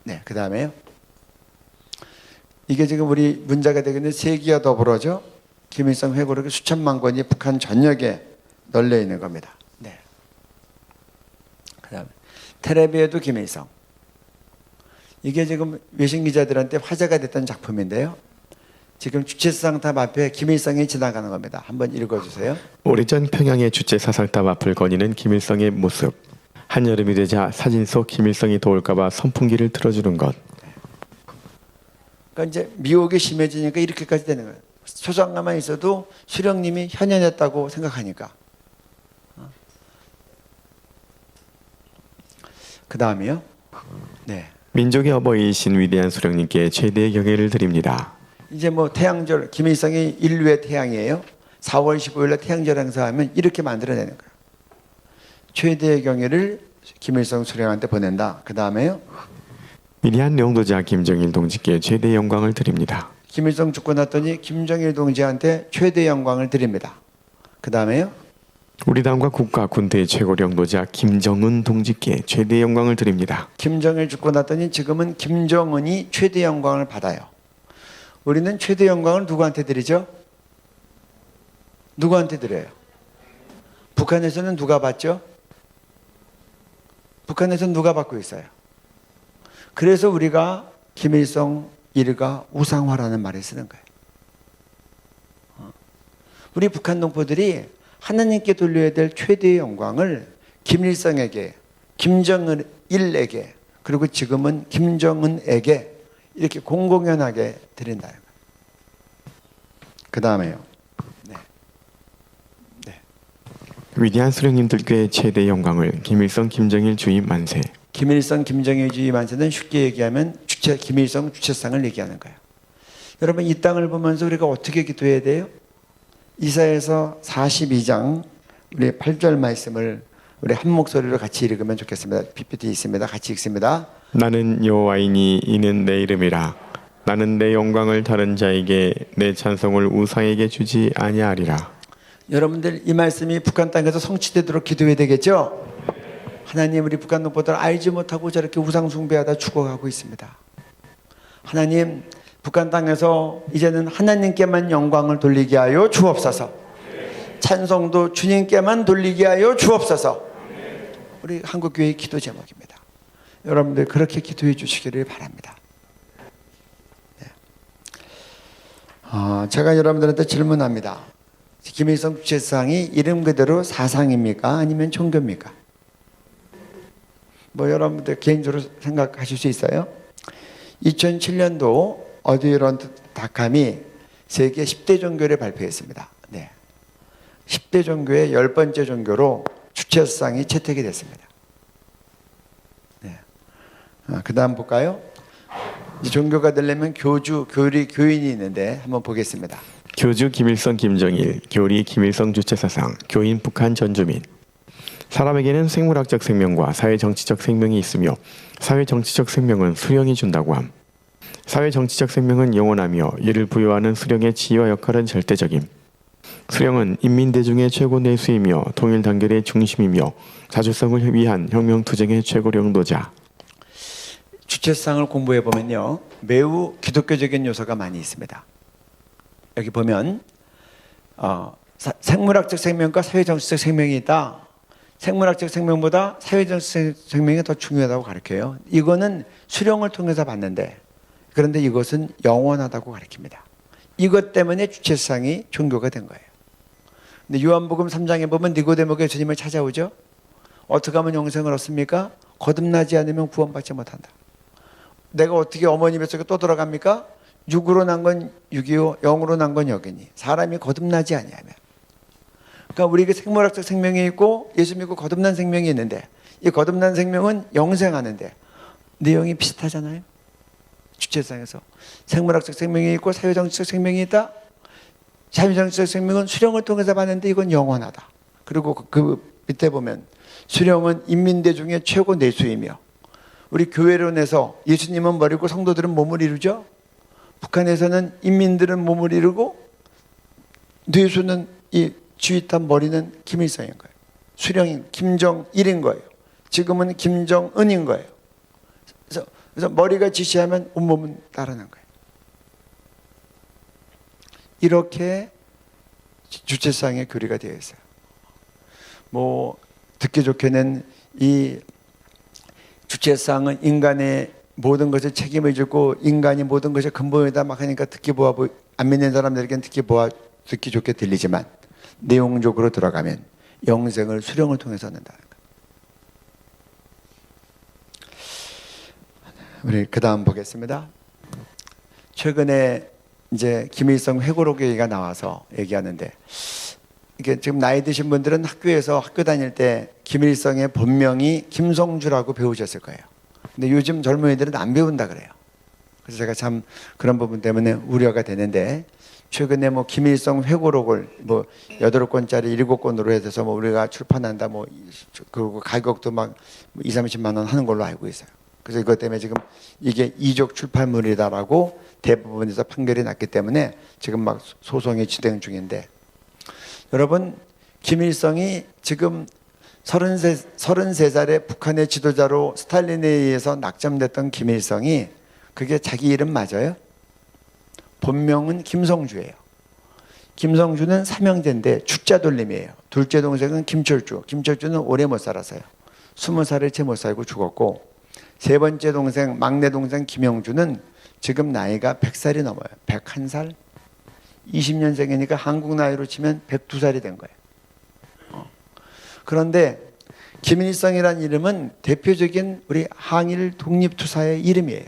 네, 그 다음에요. 이게 지금 우리 문제가 되고 있는 세기와 더불어죠. 김일성 회고록이 수천만 권이 북한 전역에 널려 있는 겁니다. 네. 그 다음에 텔레비에도 김일성. 이게 지금 외신 기자들한테 화제가 됐던 작품인데요. 지금 주체사상탑 앞에 김일성이 지나가는 겁니다. 한번 읽어주세요. 오래전 평양의 주체사상탑 앞을 거니는 김일성의 모습. 한여름이 되자 사진 속 김일성이 더울까봐 선풍기를 틀어주는 것. 그러니까 이제 미혹이 심해지니까 이렇게까지 되는 거예요. 소장가만 있어도 수령님이 현연했다고 생각하니까. 그 다음이요. 네. 민족의 어버이이신 위대한 수령님께 최대의 경애를 드립니다. 이제 뭐 태양절, 김일성이 인류의 태양이에요. 4월 15일에 태양절 행사하면 이렇게 만들어내는 거예요. 최대의 경애를 김일성 수령한테 보낸다. 그 다음에요. 위대한 영도자 김정일 동지께 최대의 영광을 드립니다. 김일성 죽고 났더니 김정일 동지한테 최대의 영광을 드립니다. 그 다음에요. 우리 당과 국가 군대의 최고 영도자 김정은 동지께 최대의 영광을 드립니다. 김정일 죽고 났더니 지금은 김정은이 최대의 영광을 받아요. 우리는 최대의 영광을 누구한테 드리죠? 누구한테 드려요? 북한에서는 누가 받죠? 북한에서는 누가 받고 있어요? 그래서 우리가 김일성 일가 우상화라는 말을 쓰는 거예요. 우리 북한 동포들이 하나님께 돌려야 될 최대의 영광을 김일성에게, 김정일에게, 그리고 지금은 김정은에게 이렇게 공공연하게 드린다. 그 다음에요. 네. 네. 위대한 수령님들께 최대의 영광을 김일성 김정일 주임 만세. 김일성 김정일 주임 만세는 쉽게 얘기하면 김일성 주체상을 얘기하는 거예요. 여러분 이 땅을 보면서 우리가 어떻게 기도해야 돼요? 이사야서 42장 우리 8절 말씀을 우리 한 목소리로 같이 읽으면 좋겠습니다. PPT 있습니다. 같이 읽습니다. 나는 여호와이니 이는 내 이름이라. 나는 내 영광을 다른 자에게 내 찬송을 우상에게 주지 아니하리라. 여러분들 이 말씀이 북한 땅에서 성취되도록 기도해야 되겠죠? 하나님, 우리 북한 동포들 알지 못하고 저렇게 우상 숭배하다 죽어가고 있습니다. 하나님, 북한 땅에서 이제는 하나님께만 영광을 돌리게 하여 주옵소서. 찬송도 주님께만 돌리게 하여 주옵소서. 우리 한국교회의 기도 제목입니다. 여러분들 그렇게 기도해 주시기를 바랍니다. 네. 제가 여러분들한테 질문합니다. 김일성 주체상이 이름 그대로 사상입니까? 아니면 종교입니까? 뭐 여러분들 개인적으로 생각하실 수 있어요. 2007년도 어드유런트닷컴이 세계 10대 종교를 발표했습니다. 네. 10대 종교의 10번째 종교로 주체상이 채택이 됐습니다. 네. 그 다음 볼까요? 이 종교가 되려면 교인이 있는데 한번 보겠습니다. 교주 김일성 김정일, 교리 김일성 주체사상, 교인 북한 전주민. 사람에게는 생물학적 생명과 사회정치적 생명이 있으며 사회정치적 생명은 수령이 준다고 함. 사회정치적 생명은 영원하며 이를 부여하는 수령의 지위와 역할은 절대적임. 수령은 인민대중의 최고 내수이며 통일단결의 중심이며 자주성을 위한 혁명투쟁의 최고 영도자. 주체상을 공부해 보면요, 매우 기독교적인 요소가 많이 있습니다. 여기 보면 생물학적 생명과 사회정치적 생명이 있다. 생물학적 생명보다 사회정치적 생명이 더 중요하다고 가르쳐요. 이거는 수령을 통해서 봤는데, 그런데 이것은 영원하다고 가르칩니다. 이것 때문에 주체상이 종교가 된 거예요. 근데 요한복음 3장에 보면 니고데모가 예수님을 찾아오죠. 어떻게 하면 영생을 얻습니까? 거듭나지 않으면 구원받지 못한다. 내가 어떻게 어머니 뱃속에 또 들어갑니까? 육으로 난 건 육이요, 영으로 난 건 영이니 사람이 거듭나지 아니하면. 그러니까 우리에게 생물학적 생명이 있고 예수 믿고 거듭난 생명이 있는데 이 거듭난 생명은 영생하는데 내용이 비슷하잖아요. 주체상에서 생물학적 생명이 있고 사회정치적 생명이 있다. 사회정치적 생명은 수령을 통해서 받는데 이건 영원하다. 그리고 그 밑에 보면 수령은 인민대 중에 최고 내수이며 우리 교회론에서 예수님은 머리고 성도들은 몸을 이루죠. 북한에서는 인민들은 몸을 이루고 뇌수는 이 지휘탑 머리는 김일성인 거예요. 수령인 김정일인 거예요. 지금은 김정은인 거예요. 그래서 머리가 지시하면 온몸은 따르는 거예요. 이렇게 주체상의 교리가 되어 있어요. 뭐 듣기 좋게는 이 주체상은 인간의 모든 것을 책임을 지고 인간이 모든 것의 근본이다 막 하니까 안 믿는 사람들에게는 듣기 좋게 들리지만 내용적으로 들어가면 영생을 수령을 통해서 얻는다는 거예요. 우리 그 다음 보겠습니다. 최근에 이제 김일성 회고록 얘기가 나와서 얘기하는데 이게 지금 나이 드신 분들은 학교 다닐 때 김일성의 본명이 김성주라고 배우셨을 거예요. 근데 요즘 젊은이들은 안 배운다 그래요. 그래서 제가 참 그런 부분 때문에 우려가 되는데 최근에 뭐 김일성 회고록을 뭐 8권짜리 7권으로 해서 뭐 우리가 출판한다 뭐 그리고 가격도 막 20-30만 원 하는 걸로 알고 있어요. 그래서 이것 때문에 지금 이게 이족 출판물이다라고 대부분에서 판결이 났기 때문에 지금 막 소송이 진행 중인데 여러분 김일성이 지금 33살의 북한의 지도자로 스탈린에 의해서 낙점됐던 김일성이 그게 자기 이름 맞아요? 본명은 김성주예요. 김성주는 삼형제인데 주자 돌림이에요. 둘째 동생은 김철주. 김철주는 오래 못 살았어요. 20살을 채 못 살고 죽었고 세 번째 동생, 막내 동생 김영주는 지금 나이가 100살이 넘어요. 101살? 20년생이니까 한국 나이로 치면 102살이 된 거예요. 그런데 김일성이라는 이름은 대표적인 우리 항일 독립투사의 이름이에요.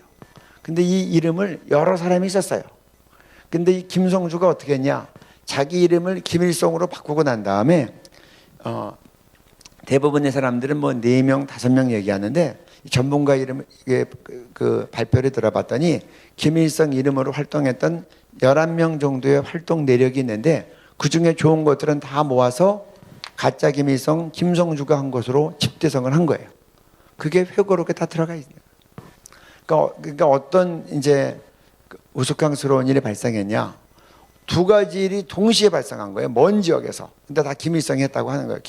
근데 이 이름을 여러 사람이 썼어요. 근데 이 김성주가 어떻게 했냐? 자기 이름을 김일성으로 바꾸고 난 다음에 대부분의 사람들은 뭐 4명, 5명 얘기하는데 전문가 이름 그 발표를 들어봤더니 김일성 이름으로 활동했던 11명 정도의 활동 내력이 있는데 그중에 좋은 것들은 다 모아서 가짜 김일성 김성주가 한 것으로 집대성을 한 거예요. 그게 회고록에 다 들어가 있어요. 그러니까 어떤 이제 우스꽝스러운 일이 발생했냐? 2가지 일이 동시에 발생한 거예요. 먼 지역에서. 근데 다 김일성이 했다고 하는 거예요.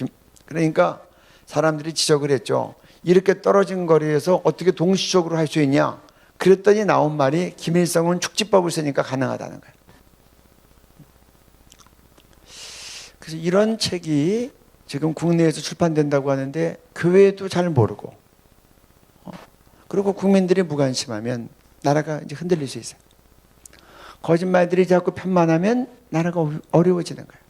그러니까 사람들이 지적을 했죠. 이렇게 떨어진 거리에서 어떻게 동시적으로 할 수 있냐? 그랬더니 나온 말이 김일성은 축지법을 쓰니까 가능하다는 거예요. 그래서 이런 책이 지금 국내에서 출판된다고 하는데 교회도 잘 모르고 그리고 국민들이 무관심하면 나라가 이제 흔들릴 수 있어요. 거짓말들이 자꾸 편만하면 나라가 어려워지는 거예요.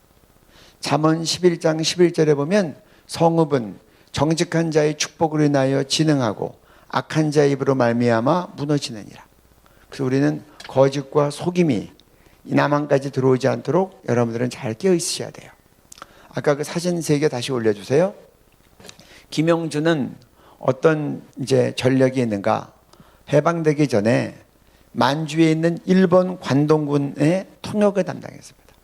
잠언 11장 11절에 보면 성읍은 정직한 자의 축복으로 인하여 진흥하고 악한 자의 입으로 말미암아 무너지느니라. 그래서 우리는 거짓과 속임이 이 남한까지 들어오지 않도록 여러분들은 잘 깨어 있으셔야 돼요. 아까 그 사진 3개 다시 올려주세요. 김영주는 어떤 이제 전력이 있는가? 해방되기 전에 만주에 있는 일본 관동군의 통역을 담당했습니다.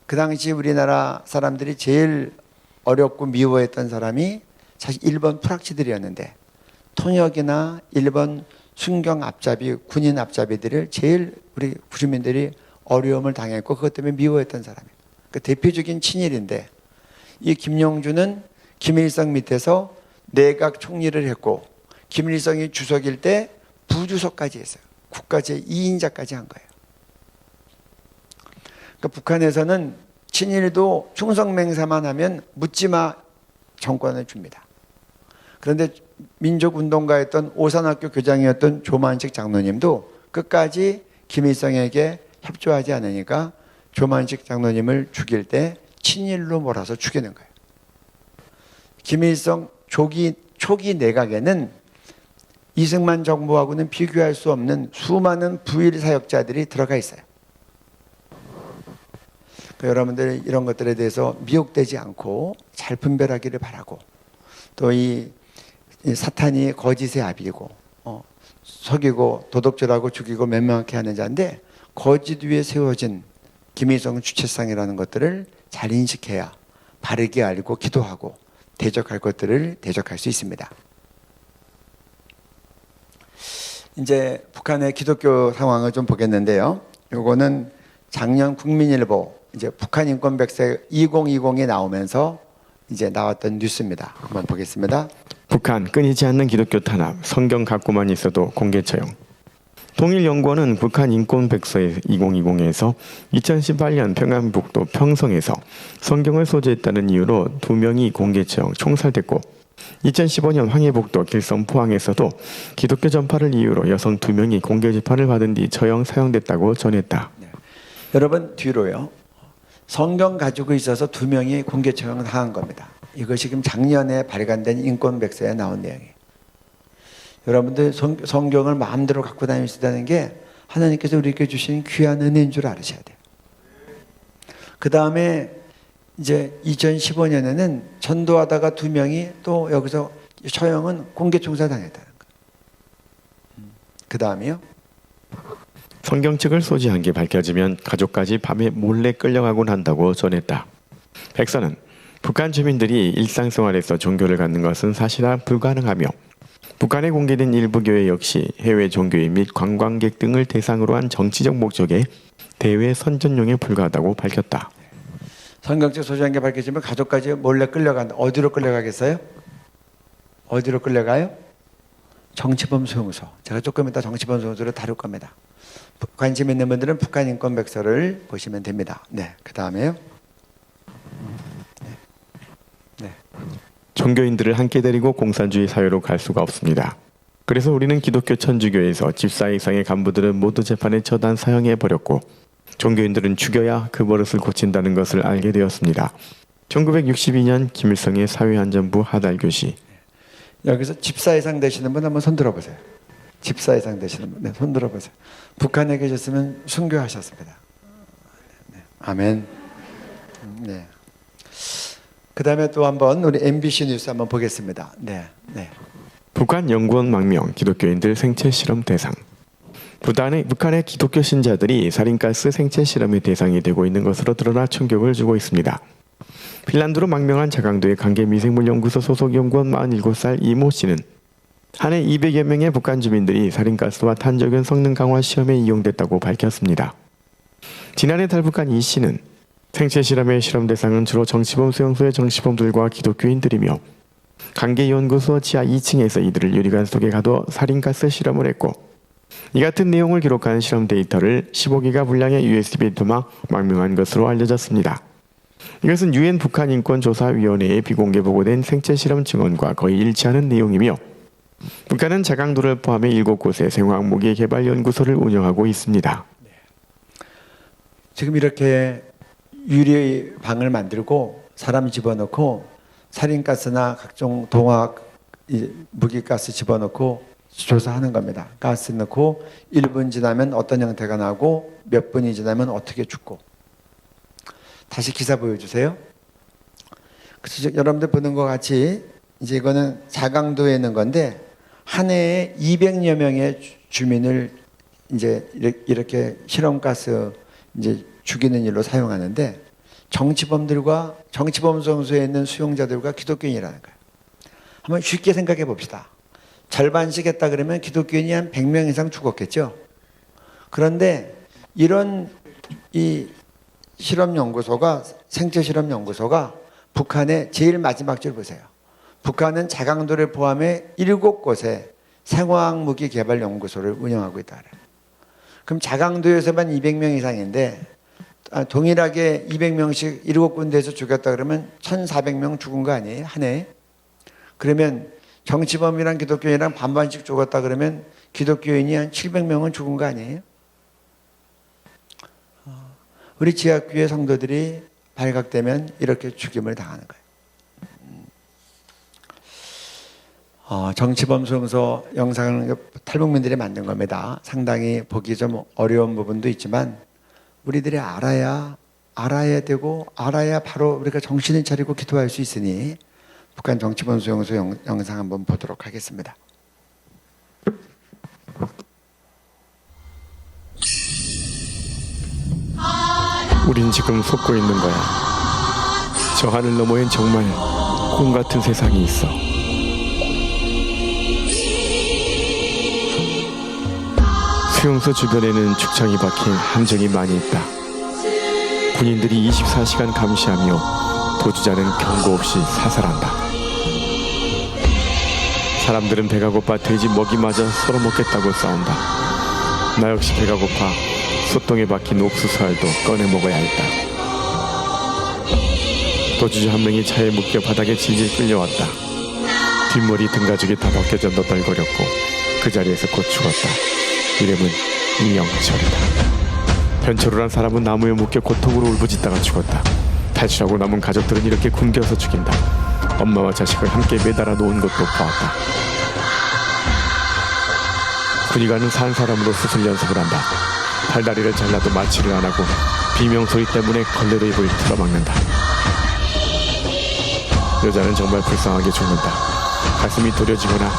그 당시 우리나라 사람들이 제일 어렵고 미워했던 사람이 사실 일본 프락치들이었는데 통역이나 일본 순경 앞잡이, 군인 앞잡이들을 제일 우리 주민들이 어려움을 당했고 그것 때문에 미워했던 사람이에요. 그 대표적인 친일인데 이 김영주는 김일성 밑에서 내각 총리를 했고 김일성이 주석일 때 부주석까지 했어요. 국가 제2인자까지 한 거예요. 그러니까 북한에서는 친일도 충성맹사만 하면 묻지마 정권을 줍니다. 그런데 민족운동가였던 오산학교 교장이었던 조만식 장로님도 끝까지 김일성에게 협조하지 않으니까 조만식 장로님을 죽일 때 친일로 몰아서 죽이는 거예요. 김일성 초기 내각에는 이승만 정부하고는 비교할 수 없는 수많은 부일 사역자들이 들어가 있어요. 여러분들이 이런 것들에 대해서 미혹되지 않고 잘 분별하기를 바라고, 또 이 사탄이 거짓의 아비이고 속이고 도덕질하고 죽이고 멸망하게 하는 자인데, 거짓 위에 세워진 김일성 주체상이라는 것들을 잘 인식해야 바르게 알고 기도하고 대적할 것들을 대적할 수 있습니다. 이제 북한의 기독교 상황을 좀 보겠는데요. 요거는 작년 국민일보 이제 북한 인권 백세 2020이 나오면서 이제 나왔던 뉴스입니다. 한번 보겠습니다. 북한 끊이지 않는 기독교 탄압, 성경 갖고만 있어도 공개 처형. 통일연구원은 북한 인권 백서의 2020에서 2018년 평안북도 평성에서 성경을 소지했다는 이유로 2명이 공개 처형, 총살됐고, 2015년 황해북도 길성 포항에서도 기독교 전파를 이유로 여성 2명이 공개 재판을 받은 뒤 처형 사형됐다고 전했다. 여러분, 뒤로요. 성경 가지고 있어서 2명이 공개 처형 당한 겁니다. 이것이 지금 작년에 발간된 인권 백서에 나온 내용이에요. 여러분들 성경을 마음대로 갖고 다닐 수 있다는 게 하나님께서 우리에게 주신 귀한 은혜인 줄 알으셔야 돼요. 그 다음에 이제 2015년에는 전도하다가 2명이 또 여기서 처형은 공개 총살당했다는 거예요. 그 다음에요. 성경책을 소지한 게 밝혀지면 가족까지 밤에 몰래 끌려가곤 한다고 전했다. 백서는 북한 주민들이 일상생활에서 종교를 갖는 것은 사실상 불가능하며, 북한에 공개된 일부 교회 역시 해외 종교인 및 관광객 등을 대상으로 한 정치적 목적의 대외 선전용에 불과하다고 밝혔다. 성경책 소지한 게 밝혀지면 가족까지 몰래 끌려간다. 어디로 끌려가겠어요? 어디로 끌려가요? 정치범 수용소. 제가 조금 이따 정치범 수용소를 다룰 겁니다. 관심 있는 분들은 북한 인권 백서를 보시면 됩니다. 네, 그 다음에요. 네. 종교인들을 함께 데리고 공산주의 사회로 갈 수가 없습니다. 그래서 우리는 기독교 천주교에서 집사 이상의 간부들은 모두 재판에 처단 사형해버렸고, 종교인들은 죽여야 그 버릇을 고친다는 것을 알게 되었습니다. 1962년 김일성의 사회안전부 하달교시. 여기서 집사 이상 되시는 분 한번 손 들어보세요. 집사 이상 되시는 분, 네, 손 들어보세요. 북한에 계셨으면 순교하셨습니다. 네, 아멘. 네. 그 다음에 또 한번 우리 MBC 뉴스 한번 보겠습니다. 네, 네. 북한 연구원 망명, 기독교인들 생체 실험 대상. 북한의 기독교 신자들이 살인가스 생체 실험의 대상이 되고 있는 것으로 드러나 충격을 주고 있습니다. 핀란드로 망명한 자강도의 강계미생물연구소 소속 연구원 47살 이모 씨는 한 해 200여 명의 북한 주민들이 살인가스와 탄저균 성능 강화 시험에 이용됐다고 밝혔습니다. 지난해 탈북한 이 씨는 생체 실험의 실험 대상은 주로 정치범 수용소의 정치범들과 기독교인들이며, 강계연구소 지하 2층에서 이들을 유리관 속에 가둬 살인가스 실험을 했고, 이 같은 내용을 기록한 실험 데이터를 15기가 분량의 USB에 담아 망명한 것으로 알려졌습니다. 이것은 유엔 북한인권조사위원회에 비공개 보고된 생체 실험 증언과 거의 일치하는 내용이며, 북한은 자강도를 포함해 7곳의 생화학무기 개발 연구소를 운영하고 있습니다. 지금 이렇게 유리방을 만들고 사람 집어넣고 살인가스나 각종 동학 무기가스 집어넣고 조사하는 겁니다. 가스 넣고 1분 지나면 어떤 형태가 나고 몇 분이 지나면 어떻게 죽고. 다시 기사 보여주세요. 그래서 여러분들 보는 것 같이 이제 이거는 자강도에 있는 건데, 한 해에 200여 명의 주민을 이제 이렇게 실험가스 이제 죽이는 일로 사용하는데, 정치범들과 정치범 수용소에 있는 수용자들과 기독교인이라는 거예요. 한번 쉽게 생각해 봅시다. 절반씩 했다 그러면 기독교인이 한 100명 이상 죽었겠죠. 그런데 이런 이 실험연구소가, 생체 실험연구소가 북한의 제일 마지막 줄 보세요. 북한은 자강도를 포함해 7곳의 생화학 무기 개발 연구소를 운영하고 있다 그래요. 그럼 자강도에서만 200명 이상인데 동일하게 200명씩 7군데에서 죽였다 그러면 1,400명 죽은 거 아니에요? 한 해에? 그러면 정치범이랑 기독교인이랑 반반씩 죽었다 그러면 기독교인이 한 700명은 죽은 거 아니에요? 우리 지하교회 성도들이 발각되면 이렇게 죽임을 당하는 거예요. 정치범 수용소 영상을 탈북민들이 만든 겁니다. 상당히 보기 좀 어려운 부분도 있지만 우리들이 알아야 알아야 되고 알아야 바로 우리가 정신을 차리고 기도할 수 있으니 북한 정치본 수용소 영상 한번 보도록 하겠습니다. 우린 지금 속고 있는 거야. 저 하늘 너머엔 정말 꿈 같은 세상이 있어. 수용소 주변에는 축창이 박힌 함정이 많이 있다. 군인들이 24시간 감시하며 도주자는 경고 없이 사살한다. 사람들은 배가 고파 돼지 먹이마저 서로 먹겠다고 싸운다. 나 역시 배가 고파 소똥에 박힌 옥수수알도 꺼내 먹어야 했다. 도주자 한 명이 차에 묶여 바닥에 질질 끌려왔다. 뒷머리 등가죽이 다 벗겨져 너덜거렸고 그 자리에서 곧 죽었다. 이름은 이영철이다. 변철우란 사람은 나무에 묶여 고통으로 울부짖다가 죽었다. 탈출하고 남은 가족들은 이렇게 굶겨서 죽인다. 엄마와 자식을 함께 매달아 놓은 것도 보았다. 군의관은 산 사람으로 수술 연습을 한다. 팔다리를 잘라도 마취를 안 하고 비명소리 때문에 걸레로 입을 틀어막는다. 여자는 정말 불쌍하게 죽는다. 가슴이 도려지거나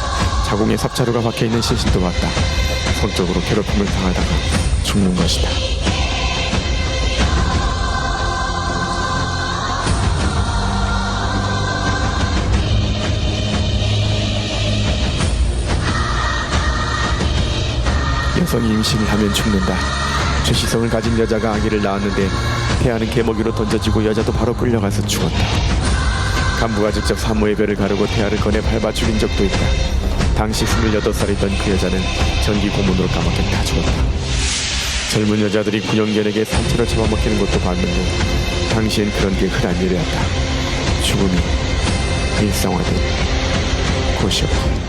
자궁에 삽자루가 박혀있는 시신도 봤다. 성적으로 괴롭힘을 당하다가 죽는 것이다. 여성이 임신을 하면 죽는다. 죄시성을 가진 여자가 아기를 낳았는데 태아는 개먹이로 던져지고 여자도 바로 끌려가서 죽었다. 간부가 직접 산모의 배를 가르고 태아를 꺼내 밟아 죽인 적도 있다. 당시 28살이던 그 여자는 전기 고문으로 까맣게 다 죽었다. 젊은 여자들이 구형견에게 산채로 잡아먹히는 것도 봤는데 당시엔 그런 게 흔한 일이었다. 죽음이 일상화된 곳이었다.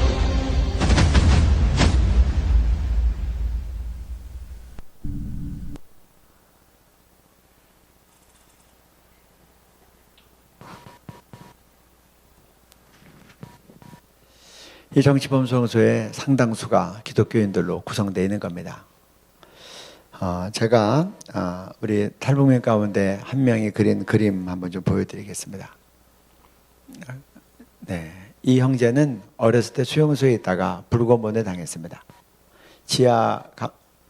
이 정치범수용소의 상당수가 기독교인들로 구성되어 있는 겁니다. 제가 우리 탈북민 가운데 한 명이 그린 그림 한번 좀 보여드리겠습니다. 네, 이 형제는 어렸을 때 수용소에 있다가 불고문을 당했습니다. 지하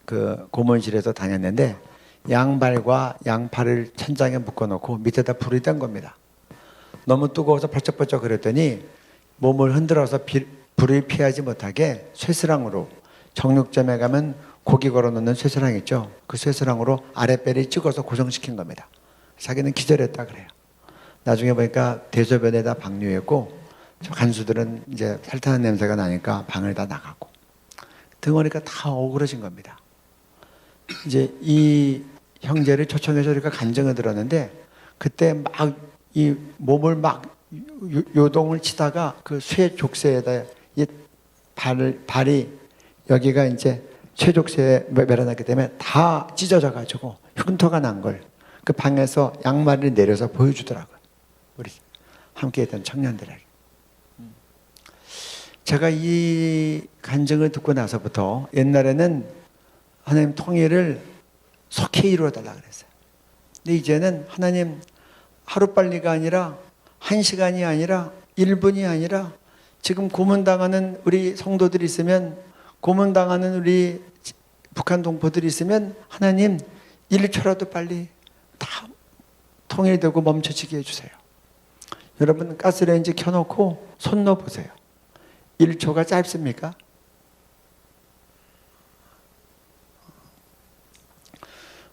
그 고문실에서 다녔는데 양발과 양팔을 천장에 묶어놓고 밑에다 불이 뗀 겁니다. 너무 뜨거워서 벌쩍벌쩍 그랬더니 몸을 흔들어서 불을 피하지 못하게 쇠스랑으로, 정육점에 가면 고기 걸어놓는 쇠스랑 있죠. 그 쇠스랑으로 아랫배를 찍어서 고정시킨 겁니다. 자기는 기절했다 그래요. 나중에 보니까 대소변에다 방류했고 간수들은 이제 살타는 냄새가 나니까 방을 다 나가고 등어리가 다 어그러진 겁니다. 이제 이 형제를 초청해서 우리가 간증을 들었는데 그때 막 이 몸을 막 요동을 치다가 그 쇠 족쇄에다 이 발이 여기가 이제 쇠족쇄에 매달아놨기 때문에 다 찢어져 가지고 흉터가 난 걸 그 방에서 양말을 내려서 보여주더라고요. 우리 함께 했던 청년들에게. 제가 이 간증을 듣고 나서부터 옛날에는 하나님 통일을 속히 이루어달라 그랬어요. 근데 이제는 하나님 하루빨리가 아니라 1시간이 아니라 1분이 아니라 지금 고문당하는 우리 성도들이 있으면 고문당하는 우리 북한 동포들이 있으면 하나님 1초라도 빨리 다 통일되고 멈춰지게 해주세요. 여러분 가스레인지 켜놓고 손 넣어보세요. 1초가 짧습니까?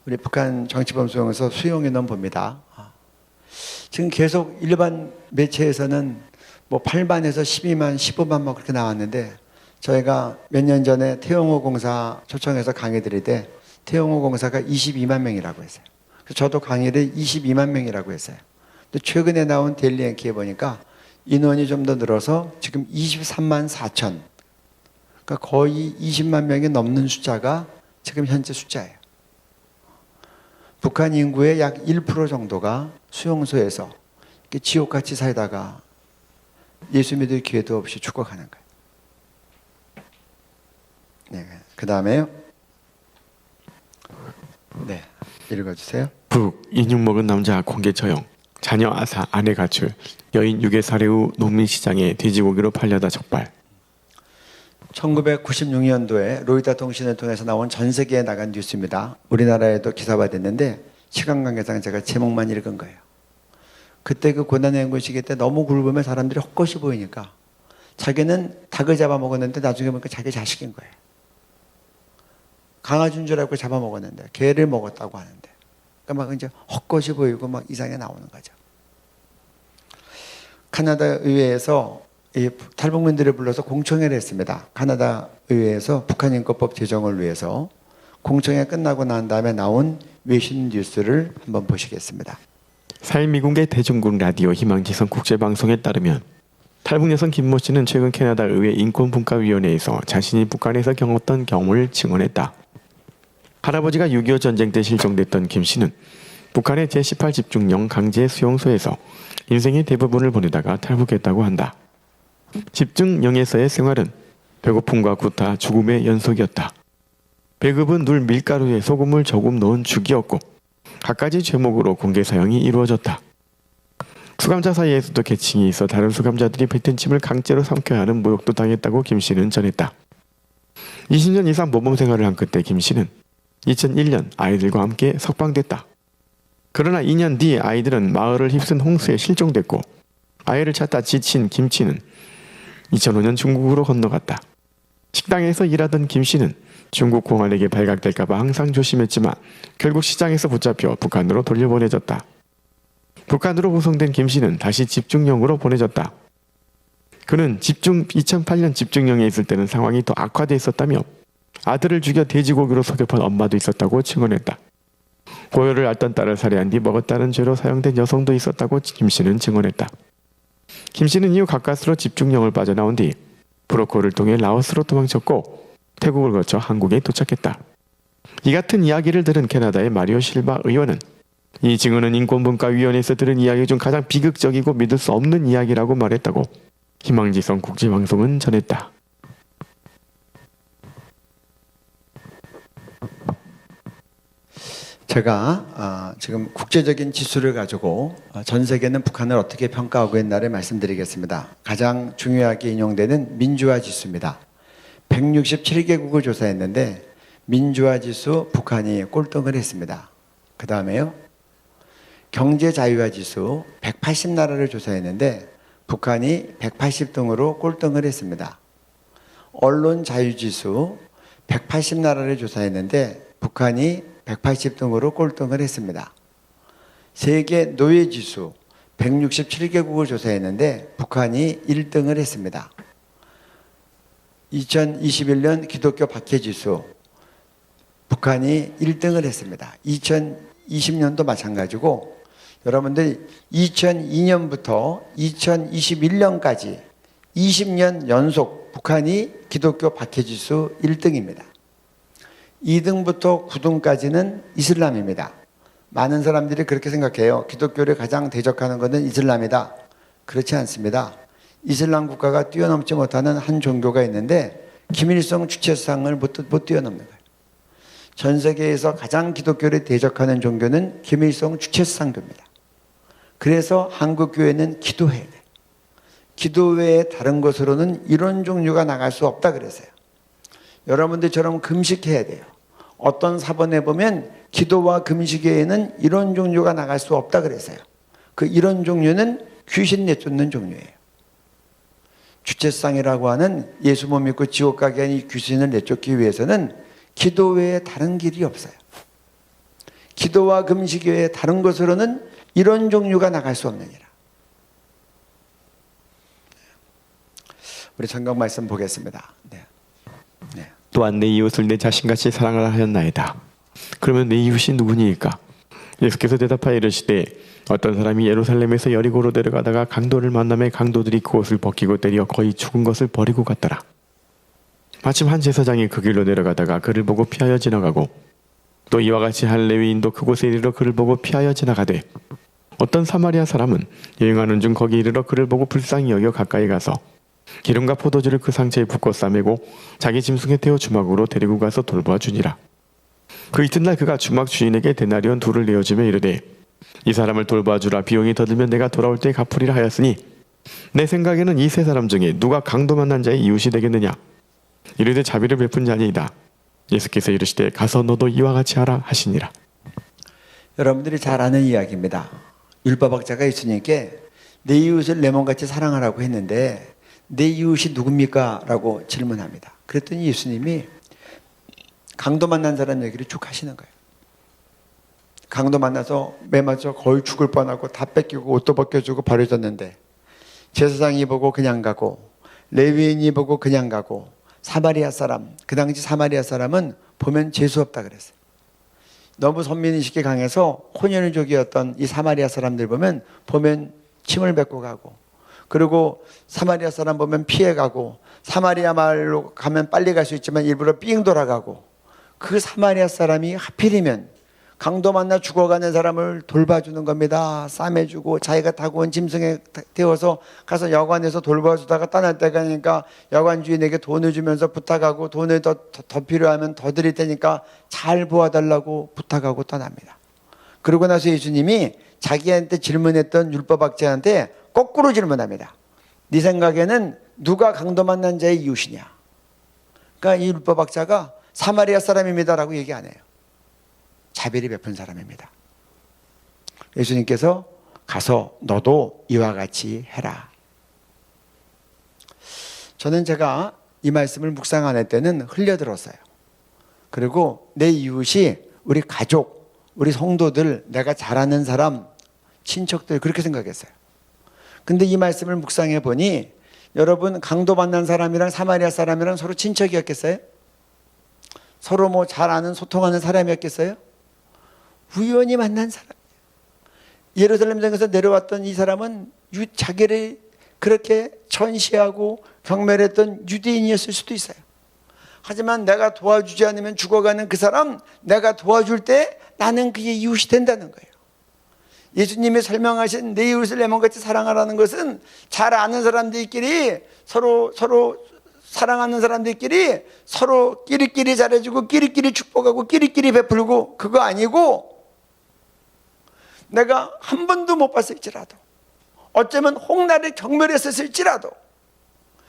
우리 북한 정치범수용소 수용인원 봅니다. 지금 계속 일반 매체에서는 뭐 8만에서 12만, 15만 막 그렇게 나왔는데 저희가 몇 년 전에 태영호 공사 초청해서 강의 드릴 때 태영호 공사가 22만 명이라고 했어요. 그래서 저도 강의를 22만 명이라고 했어요. 근데 최근에 나온 데일리 앵키에 보니까 인원이 좀 더 늘어서 지금 23만 4천. 그러니까 거의 20만 명이 넘는 숫자가 지금 현재 숫자예요. 북한 인구의 약 1% 정도가 수용소에서 지옥같이 살다가 예수 믿을 기회도 없이 죽어가는 거예요. 네, 그 다음에요. 네. 읽어주세요. 북 인육 먹은 남자 공개 처형, 자녀 아사 아내 가출, 여인 유괴 살해 후 농민시장에 돼지고기로 팔려다 적발. 1996년도에 로이터 통신을 통해서 나온 전 세계에 나간 뉴스입니다. 우리나라에도 기사화 됐는데 시간 관계상 제가 제목만 읽은 거예요. 그때 그 고난의 행군 시기 때 너무 굶으면 사람들이 헛것이 보이니까 자기는 닭을 잡아먹었는데 나중에 보니까 자기 자식인 거예요. 강아지인 줄 알고 잡아먹었는데 개를 먹었다고 하는데 그러니까 막 이제 헛것이 보이고 막 이상이 나오는 거죠. 카나다 의회에서 이 탈북민들을 불러서 공청회를 했습니다. 카나다 의회에서 북한인권법 제정을 위해서 공청회 끝나고 난 다음에 나온 외신 뉴스를 한번 보시겠습니다. 4일 미국의 대중국 라디오 희망지성 국제방송에 따르면 탈북 여성 김모 씨는 최근 캐나다 의회 인권분과위원회에서 자신이 북한에서 겪었던 경험을 증언했다. 할아버지가 6.25 전쟁 때 실종됐던 김 씨는 북한의 제18 집중령 강제 수용소에서 인생의 대부분을 보내다가 탈북했다고 한다. 집중령에서의 생활은 배고픔과 구타, 죽음의 연속이었다. 배급은 눌 밀가루에 소금을 조금 넣은 죽이었고 갖가지 죄목으로 공개 사형이 이루어졌다. 수감자 사이에서도 계층이 있어 다른 수감자들이 뱉은 침을 강제로 삼켜야 하는 모욕도 당했다고 김 씨는 전했다. 20년 이상 모범 생활을 한 끝에 김 씨는 2001년 아이들과 함께 석방됐다. 그러나 2년 뒤 아이들은 마을을 휩쓴 홍수에 실종됐고 아이를 찾다 지친 김 씨는 2005년 중국으로 건너갔다. 식당에서 일하던 김 씨는 중국 공안에게 발각될까봐 항상 조심했지만 결국 시장에서 붙잡혀 북한으로 돌려보내졌다. 북한으로 후송된 김 씨는 다시 집중령으로 보내졌다. 그는 2008년 집중령에 있을 때는 상황이 더 악화돼 있었다며 아들을 죽여 돼지고기로 속여판 엄마도 있었다고 증언했다. 고열을 앓던 딸을 살해한 뒤 먹었다는 죄로 사형된 여성도 있었다고 김 씨는 증언했다. 김 씨는 이후 가까스로 집중령을 빠져나온 뒤 브로커를 통해 라오스로 도망쳤고 태국을 거쳐 한국에 도착했다. 이 같은 이야기를 들은 캐나다의 마리오 실바 의원은 이 증언은 인권분과위원회에서 들은 이야기 중 가장 비극적이고 믿을 수 없는 이야기라고 말했다고 희망지성 국제방송은 전했다. 제가 지금 국제적인 지수를 가지고 전 세계는 북한을 어떻게 평가하고 있나를 말씀드리겠습니다. 가장 중요하게 인용되는 민주화 지수입니다. 167개국을 조사했는데 민주화 지수 북한이 꼴등을 했습니다. 그 다음에요. 경제 자유화 지수 180나라를 조사했는데 북한이 180등으로 꼴등을 했습니다. 언론 자유 지수 180나라를 조사했는데 북한이 180등으로 꼴등을 했습니다. 세계 노예 지수 167개국을 조사했는데 북한이 1등을 했습니다. 2021년 기독교 박해 지수 북한이 1등을 했습니다. 2020년도 마찬가지고 여러분들 2002년부터 2021년까지 20년 연속 북한이 기독교 박해 지수 1등입니다. 2등부터 9등까지는 이슬람입니다. 많은 사람들이 그렇게 생각해요. 기독교를 가장 대적하는 것은 이슬람이다. 그렇지 않습니다. 이슬람 국가가 뛰어넘지 못하는 한 종교가 있는데 김일성 주체상을 못 뛰어넘는 거예요. 전 세계에서 가장 기독교를 대적하는 종교는 김일성 주체상교입니다. 그래서 한국교회는 기도해야 돼요. 기도 외에 다른 것으로는 이런 종류가 나갈 수 없다 그랬어요. 여러분들처럼 금식해야 돼요. 어떤 사본에 보면 기도와 금식 외에는 이런 종류가 나갈 수 없다 그랬어요. 그 이런 종류는 귀신 내쫓는 종류예요. 주체상이라고 하는 예수 못 믿고 지옥 가게 하는 이 귀신을 내쫓기 위해서는 기도 외에 다른 길이 없어요. 기도와 금식 외에 다른 것으로는 이런 종류가 나갈 수 없느니라. 우리 성경 말씀 보겠습니다. 네. 또한 내 이웃을 내 자신같이 사랑하라 하였나이다. 그러면 내 이웃이 누구니까? 예수께서 대답하여 이르시되 어떤 사람이 예루살렘에서 여리고로 내려가다가 강도를 만나매 강도들이 그 옷을 벗기고 때려 거의 죽은 것을 버리고 갔더라. 마침 한 제사장이 그 길로 내려가다가 그를 보고 피하여 지나가고 또 이와 같이 한 레위인도 그곳에 이르러 그를 보고 피하여 지나가되 어떤 사마리아 사람은 여행하는 중 거기 이르러 그를 보고 불쌍히 여겨 가까이 가서 기름과 포도주를 그 상처에 붓고 싸매고 자기 짐승에 태워 주막으로 데리고 가서 돌보아 주니라. 그 이튿날 그가 주막 주인에게 데나리온 2를 내어주며 이르되 이 사람을 돌봐주라. 비용이 더 들면 내가 돌아올 때 갚으리라 하였으니 내 생각에는 이 세 사람 중에 누가 강도 만난 자의 이웃이 되겠느냐. 이르되 자비를 베푼 자니이다. 예수께서 이르시되 가서 너도 이와 같이 하라 하시니라. 여러분들이 잘 아는 이야기입니다. 율법학자가 예수님께 내 이웃을 내 몸같이 사랑하라고 했는데 내 이웃이 누굽니까? 라고 질문합니다. 그랬더니 예수님이 강도 만난 사람 얘기를 쭉 하시는 거예요. 강도 만나서 매 맞춰 거의 죽을 뻔하고 다 뺏기고 옷도 벗겨주고 버려졌는데 제사장이 보고 그냥 가고 레위인이 보고 그냥 가고 사마리아 사람, 그 당시 사마리아 사람은 보면 재수없다 그랬어요. 너무 선민의식이 강해서 혼혈족이었던 이 사마리아 사람들 보면 침을 뱉고 가고, 그리고 사마리아 사람 보면 피해가고, 사마리아 마을로 가면 빨리 갈 수 있지만 일부러 삥 돌아가고, 그 사마리아 사람이 하필이면 강도 만나 죽어가는 사람을 돌봐주는 겁니다. 싸매주고 자기가 타고 온 짐승에 태워서 가서 여관에서 돌봐주다가 떠날 때가 되니까 여관 주인에게 돈을 주면서 부탁하고 돈을 더 필요하면 더 드릴 테니까 잘 보아달라고 부탁하고 떠납니다. 그러고 나서 예수님이 자기한테 질문했던 율법학자한테 거꾸로 질문합니다. 네 생각에는 누가 강도 만난 자의 이웃이냐? 그러니까 이 율법학자가 사마리아 사람입니다라고 얘기 안 해요. 자비를 베푼 사람입니다. 예수님께서 가서 너도 이와 같이 해라. 저는 제가 이 말씀을 묵상할 때는 흘려들었어요. 그리고 내 이웃이 우리 가족, 우리 성도들, 내가 잘 아는 사람, 친척들 그렇게 생각했어요. 근데 이 말씀을 묵상해 보니 여러분 강도 만난 사람이랑 사마리아 사람이랑 서로 친척이었겠어요? 서로 뭐 잘 아는 소통하는 사람이었겠어요? 우연히 만난 사람. 예루살렘 성에서 내려왔던 이 사람은 자기를 그렇게 전시하고 경멸했던 유대인이었을 수도 있어요. 하지만 내가 도와주지 않으면 죽어가는 그 사람, 내가 도와줄 때 나는 그의 이웃이 된다는 거예요. 예수님이 설명하신 내 이웃을 내 몸같이 사랑하라는 것은 잘 아는 사람들끼리 서로 사랑하는 사람들끼리 서로 끼리끼리 잘해주고 끼리끼리 축복하고 끼리끼리 베풀고, 그거 아니고 내가 한 번도 못 봤을지라도, 어쩌면 홍나를 경멸했었을지라도,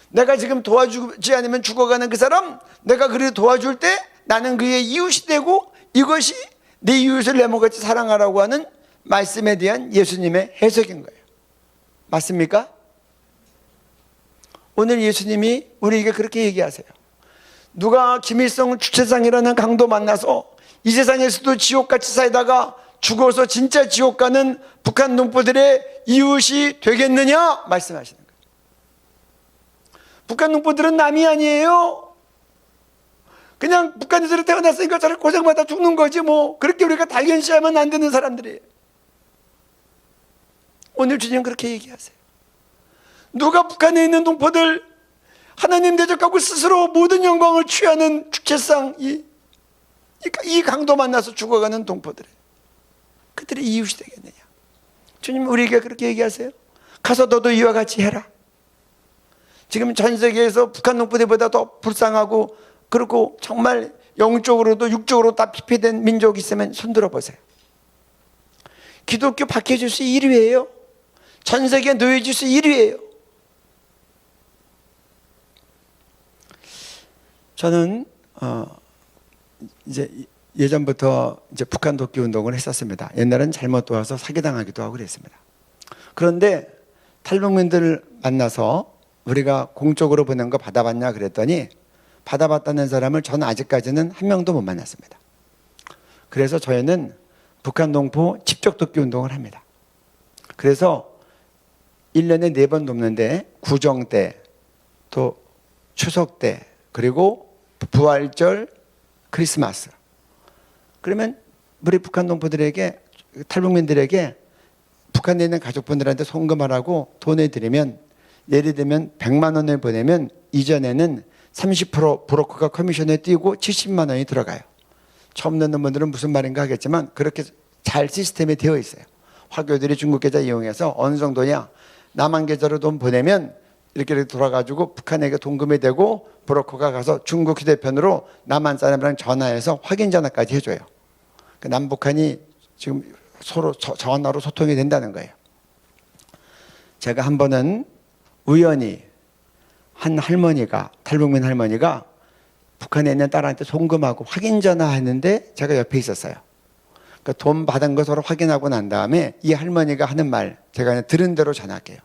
내가 지금 도와주지 않으면 죽어가는 그 사람, 내가 그를 도와줄 때 나는 그의 이웃이 되고, 이것이 내 이웃을 내 몸같이 사랑하라고 하는 말씀에 대한 예수님의 해석인 거예요. 맞습니까? 오늘 예수님이 우리에게 그렇게 얘기하세요. 누가 김일성 주체상이라는 강도 만나서 이 세상에서도 지옥같이 살다가 죽어서 진짜 지옥 가는 북한 농부들의 이웃이 되겠느냐 말씀하시는 거예요. 북한 농부들은 남이 아니에요. 그냥 북한에서 태어났으니까 저를 고생받아 죽는 거지 뭐. 그렇게 우리가 당연시하면 안 되는 사람들이에요. 오늘 주님 그렇게 얘기하세요. 누가 북한에 있는 동포들 하나님 대적하고 스스로 모든 영광을 취하는 주체상 이 강도 만나서 죽어가는 동포들, 그들의 이웃이 되겠느냐. 주님 우리에게 그렇게 얘기하세요. 가서 너도 이와 같이 해라. 지금 전 세계에서 북한 농부들보다 더 불쌍하고 그렇고 정말 영적으로도 육적으로 다 피폐된 민족이 있으면 손들어 보세요. 기독교 박해주스 1위예요. 전 세계 노예주스 1위예요. 저는 이제 예전부터 이제 북한 돕기 운동을 했었습니다. 옛날엔 잘못 도와서 사기당하기도 하고 그랬습니다. 그런데 탈북민들 만나서 우리가 공적으로 보낸 거 받아봤냐 그랬더니 받아봤다는 사람을 저는 아직까지는 한 명도 못 만났습니다. 그래서 저희는 북한 동포 직접 돕기 운동을 합니다. 그래서 1년에 4번 돕는데 구정 때, 또 추석 때, 그리고 부활절, 크리스마스. 그러면 우리 북한 동포들에게, 탈북민들에게 북한에 있는 가족분들한테 송금하라고 돈을 드리면, 예를 들면 100만 원을 보내면 이전에는 30% 브로커가 커미션에 띄고 70만 원이 들어가요. 처음 넣는 분들은 무슨 말인가 하겠지만 그렇게 잘 시스템이 되어 있어요. 화교들이 중국 계좌 이용해서 어느 정도냐, 남한 계좌로 돈 보내면 이렇게 돌아가지고 북한에게 동금이 되고 브로커가 가서 중국 휴대폰으로 남한 사람이랑 전화해서 확인 전화까지 해줘요. 그 남북한이 지금 서로 전화로 소통이 된다는 거예요. 제가 한 번은 우연히 한 할머니가, 탈북민 할머니가 북한에 있는 딸한테 송금하고 확인 전화했는데 제가 옆에 있었어요. 그러니까 돈 받은 거 서로 확인하고 난 다음에 이 할머니가 하는 말, 제가 그냥 들은 대로 전할게요.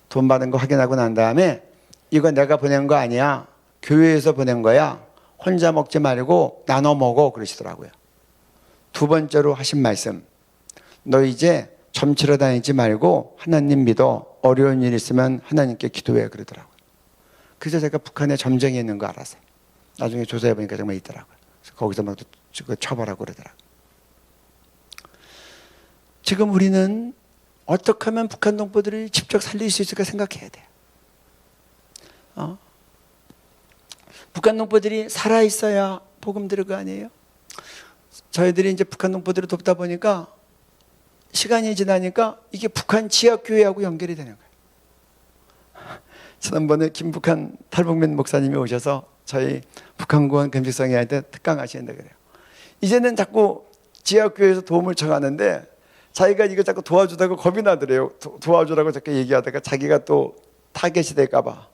돈 받은 거 확인하고 난 다음에 이거 내가 보낸 거 아니야. 교회에서 보낸 거야. 혼자 먹지 말고 나눠 먹어. 그러시더라고요. 두 번째로 하신 말씀. 너 이제 점치러 다니지 말고 하나님 믿어. 어려운 일 있으면 하나님께 기도해. 그러더라고요. 그래서 제가 북한에 점쟁이 있는 거 알았어요. 나중에 조사해 보니까 정말 있더라고요. 그래서 거기서 막 처벌하고 그러더라고요. 지금 우리는 어떻게 하면 북한 동포들을 직접 살릴 수 있을까 생각해야 돼요. 북한 동포들이 살아있어야 복음 들을 거 아니에요? 저희들이 이제 북한 동포들을 돕다 보니까 시간이 지나니까 이게 북한 지하교회하고 연결이 되는 거예요. 지난번에 김북한 탈북민 목사님이 오셔서 저희 북한구원 금식성회한테 특강하시는데 그래요. 이제는 자꾸 지하교회에서 도움을 청하는데 자기가 이거 자꾸 도와주다가 겁이 나더래요. 도와주라고 자꾸 얘기하다가 자기가 또 타겟이 될까 봐.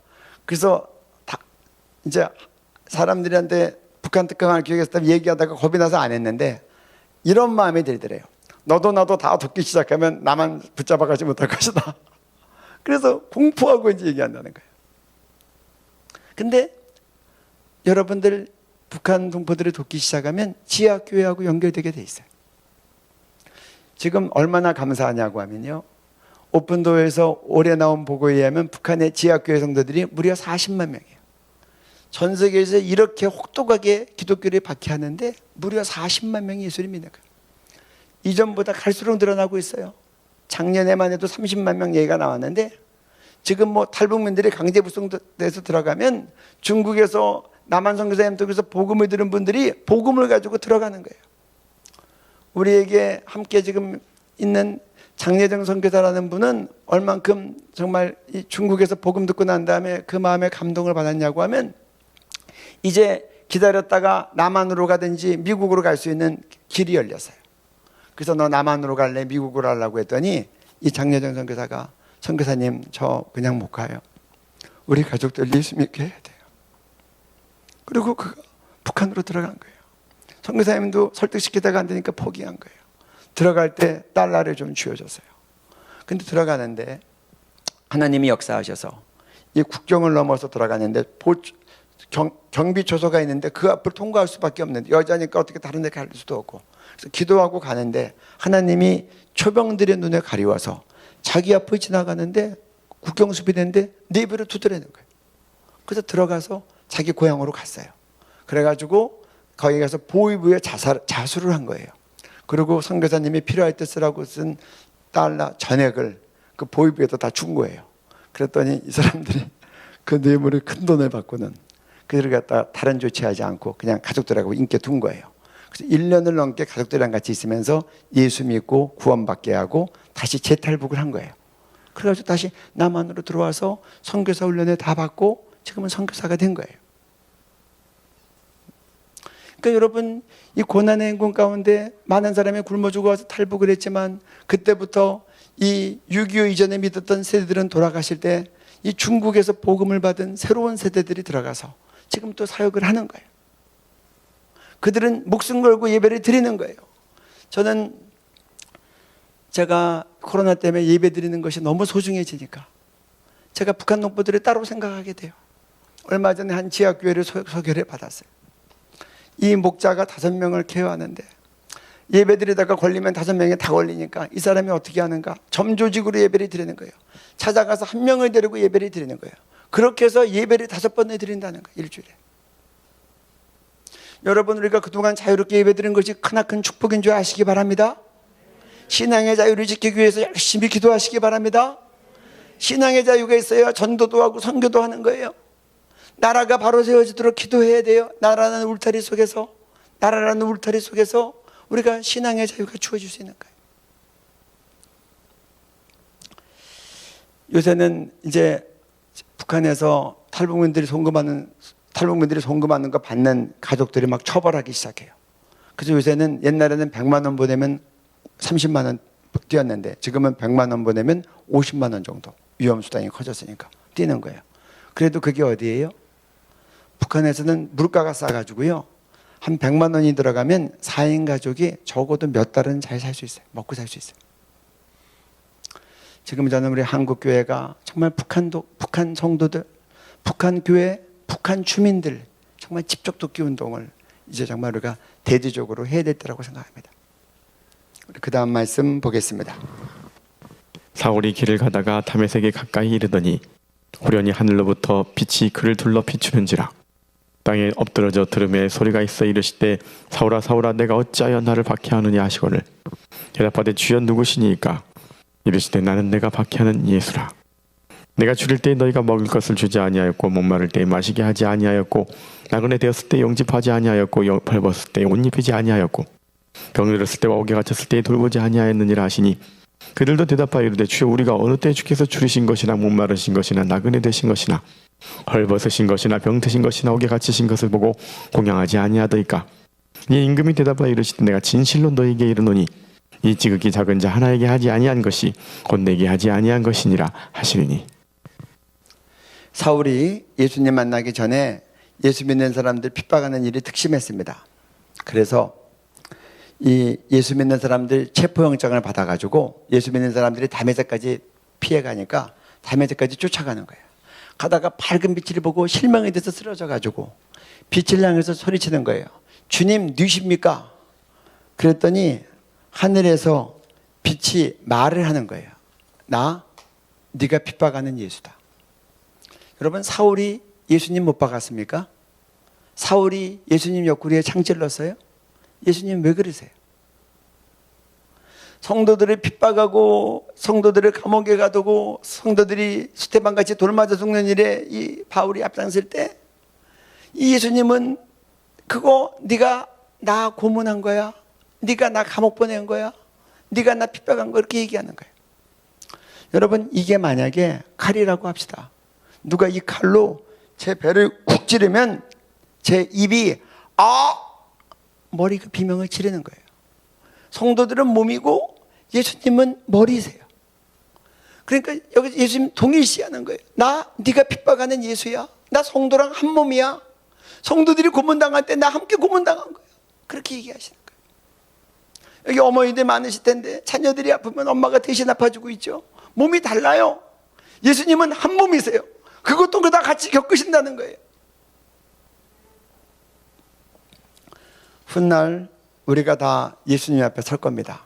그래서 이제 사람들한테 북한 특강할 기획에서 얘기하다가 겁이 나서 안 했는데 이런 마음이 들더래요. 너도 나도 다 돕기 시작하면 나만 붙잡아가지 못할 것이다. 그래서 공포하고 이제 얘기한다는 거예요. 근데 여러분들 북한 동포들을 돕기 시작하면 지하교회하고 연결되게 돼 있어요. 지금 얼마나 감사하냐고 하면요. 오픈도어에서 올해 나온 보고에 의하면 북한의 지하교회 성도들이 무려 40만 명이에요. 전 세계에서 이렇게 혹독하게 기독교를 박해하는데 무려 40만 명이 예수를 믿는 거예요. 이전보다 갈수록 늘어나고 있어요. 작년에만 해도 30만 명 얘기가 나왔는데 지금 뭐 탈북민들이 강제 북송돼서 들어가면 중국에서 남한 선교사님 통해서 복음을 들은 분들이 복음을 가지고 들어가는 거예요. 우리에게 함께 지금 있는 장례정 선교사라는 분은 얼만큼 정말 이 중국에서 복음 듣고 난 다음에 그 마음에 감동을 받았냐고 하면 이제 기다렸다가 남한으로 가든지 미국으로 갈 수 있는 길이 열렸어요. 그래서 너 남한으로 갈래? 미국으로 하려고 했더니 이 장례정 선교사가 선교사님 저 그냥 못 가요. 우리 가족들 예수 믿게 해야 돼요. 그리고 그가 북한으로 들어간 거예요. 선교사님도 설득시키다가 안 되니까 포기한 거예요. 들어갈 때 달러를 좀 쥐어줬어요. 근데 들어가는데 하나님이 역사하셔서 이 국경을 넘어서 들어가는데 경비초소가 있는데 그 앞을 통과할 수밖에 없는데 여자니까 어떻게 다른 데 갈 수도 없고 그래서 기도하고 가는데 하나님이 초병들의 눈에 가리워서 자기 앞을 지나가는데 국경수비 되는데 내비를 두드리는 거예요. 그래서 들어가서 자기 고향으로 갔어요. 그래가지고 거기 가서 보위부에 자수를 한 거예요. 그리고 선교사님이 필요할 때 쓰라고 쓴 달러 전액을 그 보위부에다 다 준 거예요. 그랬더니 이 사람들이 그 뇌물을 큰 돈을 받고는 그들을 갖다 다른 조치하지 않고 그냥 가족들하고 인께 둔 거예요. 그래서 1년을 넘게 가족들이랑 같이 있으면서 예수 믿고 구원받게 하고 다시 재탈북을 한 거예요. 그래가지고 다시 남한으로 들어와서 선교사 훈련을 다 받고 지금은 선교사가 된 거예요. 그러니까 여러분 이 고난의 행군 가운데 많은 사람이 굶어 죽어서 탈북을 했지만 그때부터 이 6.25 이전에 믿었던 세대들은 돌아가실 때 이 중국에서 복음을 받은 새로운 세대들이 들어가서 지금 또 사역을 하는 거예요. 그들은 목숨 걸고 예배를 드리는 거예요. 저는 제가 코로나 때문에 예배 드리는 것이 너무 소중해지니까 제가 북한 동포들을 따로 생각하게 돼요. 얼마 전에 한 지하교회를 소개를 받았어요. 이 목자가 5명을 케어하는데 예배 드리다가 걸리면 5명이 다 걸리니까 이 사람이 어떻게 하는가? 점조직으로 예배를 드리는 거예요. 찾아가서 1명을 데리고 예배를 드리는 거예요. 그렇게 해서 예배를 5번을 드린다는 거예요. 일주일에. 여러분 우리가 그동안 자유롭게 예배 드린 것이 크나큰 축복인 줄 아시기 바랍니다. 신앙의 자유를 지키기 위해서 열심히 기도하시기 바랍니다. 신앙의 자유가 있어야 전도도 하고 선교도 하는 거예요. 나라가 바로 세워지도록 기도해야 돼요. 나라라는 울타리 속에서 우리가 신앙의 자유가 주어질 수 있는 거예요. 요새는 이제 북한에서 탈북민들이 송금하는 거 받는 가족들이 막 처벌하기 시작해요. 그래서 요새는 옛날에는 100만 원 보내면 30만 원 뛰었는데 지금은 100만 원 보내면 50만 원 정도 위험수당이 커졌으니까 뛰는 거예요. 그래도 그게 어디예요? 북한에서는 물가가 싸가지고요. 한 100만 원이 들어가면 4인 가족이 적어도 몇 달은 잘 살 수 있어요. 먹고 살 수 있어요. 지금 저는 우리 한국교회가 정말 북한 성도들, 북한 교회, 북한 주민들 정말 집적 돕기 운동을 이제 정말 우리가 대대적으로 해야 될 때라고 생각합니다. 그 다음 말씀 보겠습니다. 사울이 길을 가다가 다메섹에 가까이 이르더니 후련히 하늘로부터 빛이 그를 둘러 비추는지라. 땅에 엎드러져 들음에 소리가 있어 이르시되 사울아 사울아 내가 어찌하여 나를 박해하느냐 하시거늘 대답하되 주여 누구시니이까. 이르시되 나는 내가 박해하는 예수라. 내가 줄일 때에 너희가 먹을 것을 주지 아니하였고 목마를 때에 마시게 하지 아니하였고 나그네 되었을 때 영집하지 아니하였고 벌벗을 때에 옷 입히지 아니하였고 병들었을 때와 옥에 갇혔을 때에 돌보지 아니하였느니라 하시니 그들도 대답하여 이르되 주여 우리가 어느 때에 주께서 줄이신 것이나 목마르신 것이나 나그네 되신 것이나 헐벗으신 것이나 병드신 것이나 옥에 갇히신 것을 보고 공양하지 아니하더이까. 이 임금이 대답하여 이르시되 내가 진실로 너희에게 이르노니 이 지극히 작은 자 하나에게 하지 아니한 것이 곧 내게 하지 아니한 것이니라 하시리니. 사울이 예수님 만나기 전에 예수 믿는 사람들 핍박하는 일이 특심했습니다. 그래서 이 예수 믿는 사람들 체포영장을 받아가지고 예수 믿는 사람들이 다메섹까지 피해가니까 다메섹까지 쫓아가는 거예요. 가다가 밝은 빛을 보고 실망이 돼서 쓰러져가지고 빛을 향해서 소리치는 거예요. 주님 누이십니까? 그랬더니 하늘에서 빛이 말을 하는 거예요. 네가 핍박하는 예수다. 여러분 사울이 예수님 못 박았습니까? 사울이 예수님 옆구리에 창 찔렀어요? 예수님 왜 그러세요? 성도들을 핍박하고 성도들을 감옥에 가두고 성도들이 수태반같이 돌 맞아 죽는 일에 이 바울이 앞장설 때 이 예수님은 그거 네가 나 고문한 거야? 네가 나 감옥 보낸 거야? 네가 나 핍박한 거 이렇게 얘기하는 거예요. 여러분 이게 만약에 칼이라고 합시다. 누가 이 칼로 제 배를 쿡 찌르면 제 입이 머리가 비명을 지르는 거예요. 성도들은 몸이고 예수님은 머리세요. 그러니까 여기 예수님 동일시하는 거예요. 네가 핍박하는 예수야. 나 성도랑 한 몸이야. 성도들이 고문당할 때 나 함께 고문당한 거예요. 그렇게 얘기하시는 거예요. 여기 어머니들 많으실 텐데 자녀들이 아프면 엄마가 대신 아파주고 있죠. 몸이 달라요. 예수님은 한 몸이세요. 그것도 다 같이 겪으신다는 거예요. 훗날 우리가 다 예수님 앞에 설 겁니다.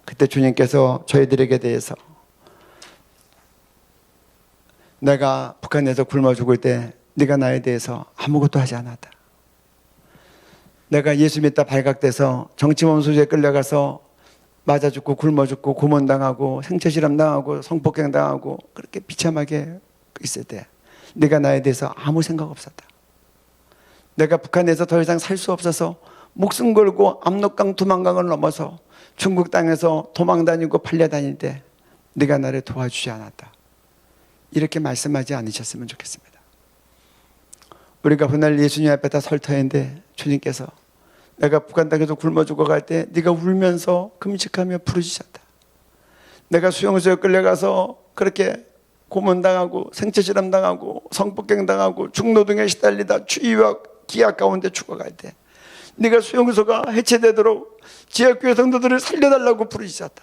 그때 주님께서 저희들에게 대해서 내가 북한에서 굶어 죽을 때 네가 나에 대해서 아무것도 하지 않았다. 내가 예수 믿다 발각돼서 정치범수에 끌려가서 맞아 죽고 굶어 죽고 고문당하고 생체실험 당하고 성폭행 당하고 그렇게 비참하게 있을 때 네가 나에 대해서 아무 생각 없었다. 내가 북한에서 더 이상 살 수 없어서 목숨 걸고 압록강 두만강을 넘어서 중국 땅에서 도망다니고 팔려다닐 때 네가 나를 도와주지 않았다. 이렇게 말씀하지 않으셨으면 좋겠습니다. 우리가 훗날 예수님 앞에 다 설 터인데 주님께서 내가 북한 땅에서 굶어 죽어갈 때 네가 울면서 금식하며 부르짖었다. 내가 수용소에 끌려가서 그렇게 고문당하고 생체실험당하고 성폭행당하고 중노동에 시달리다 추위와 기아 가운데 죽어갈 때 네가 수용소가 해체되도록 지역교회 성도들을 살려달라고 부르짖었다.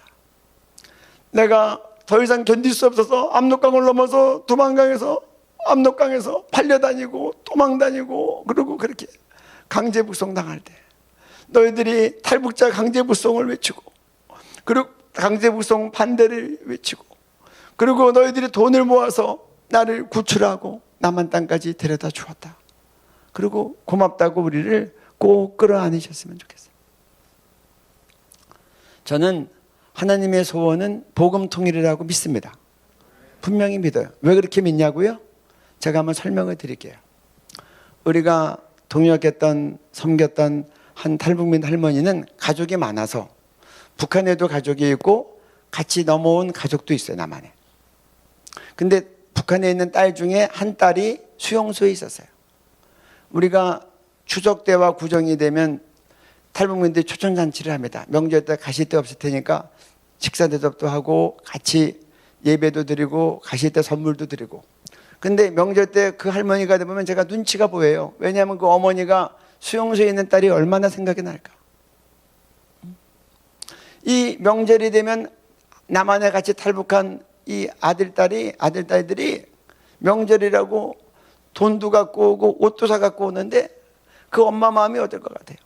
내가 더 이상 견딜 수 없어서 압록강을 넘어서 두만강에서 압록강에서 팔려다니고 도망다니고 그리고 그렇게 강제북송 당할 때 너희들이 탈북자 강제북송을 외치고 그리고 강제북송 반대를 외치고 그리고 너희들이 돈을 모아서 나를 구출하고 남한 땅까지 데려다 주었다. 그리고 고맙다고 우리를 꼭 끌어안으셨으면 좋겠어요. 저는 하나님의 소원은 복음 통일이라고 믿습니다. 분명히 믿어요. 왜 그렇게 믿냐고요? 제가 한번 설명을 드릴게요. 우리가 동역했던 섬겼던 한 탈북민 할머니는 가족이 많아서 북한에도 가족이 있고 같이 넘어온 가족도 있어요. 남한에. 근데 북한에 있는 딸 중에 한 딸이 수용소에 있었어요. 우리가 추석 때와 구정이 되면 탈북민들이 초청잔치를 합니다. 명절 때 가실 데 없을 테니까 식사 대접도 하고 같이 예배도 드리고 가실 때 선물도 드리고. 근데 명절 때 그 할머니가 되면 제가 눈치가 보여요. 왜냐하면 그 어머니가 수용소에 있는 딸이 얼마나 생각이 날까. 이 명절이 되면 남한에 같이 탈북한 이 아들딸들이 명절이라고 돈도 갖고 오고 옷도 사 갖고 오는데 그 엄마 마음이 어떨 것 같아요?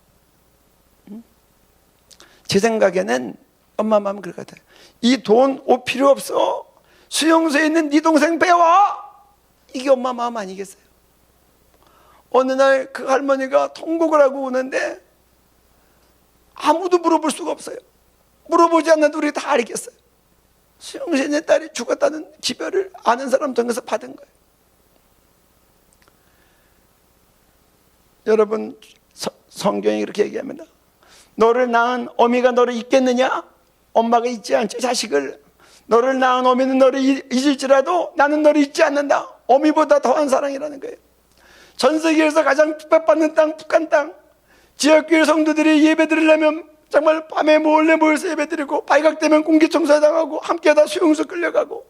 제 생각에는 엄마 마음은 그럴 것 같아요. 이 돈, 옷 필요 없어. 수용소에 있는 네 동생 배워. 이게 엄마 마음 아니겠어요? 어느 날 그 할머니가 통곡을 하고 오는데 아무도 물어볼 수가 없어요. 물어보지 않는데 우리 다 알겠어요. 수용소에 있는 딸이 죽었다는 기별을 아는 사람 통해서 받은 거예요. 여러분, 성경이 그렇게 얘기합니다. 너를 낳은 어미가 너를 잊겠느냐? 엄마가 잊지 않죠, 자식을. 너를 낳은 어미는 너를 잊을지라도 나는 너를 잊지 않는다. 어미보다 더한 사랑이라는 거예요. 전 세계에서 가장 핍박받는 땅, 북한 땅. 지역교회 성도들이 예배 드리려면 정말 밤에 몰래 모여서 예배 드리고 발각되면 공기청소 당하고 함께하다 수용소 끌려가고,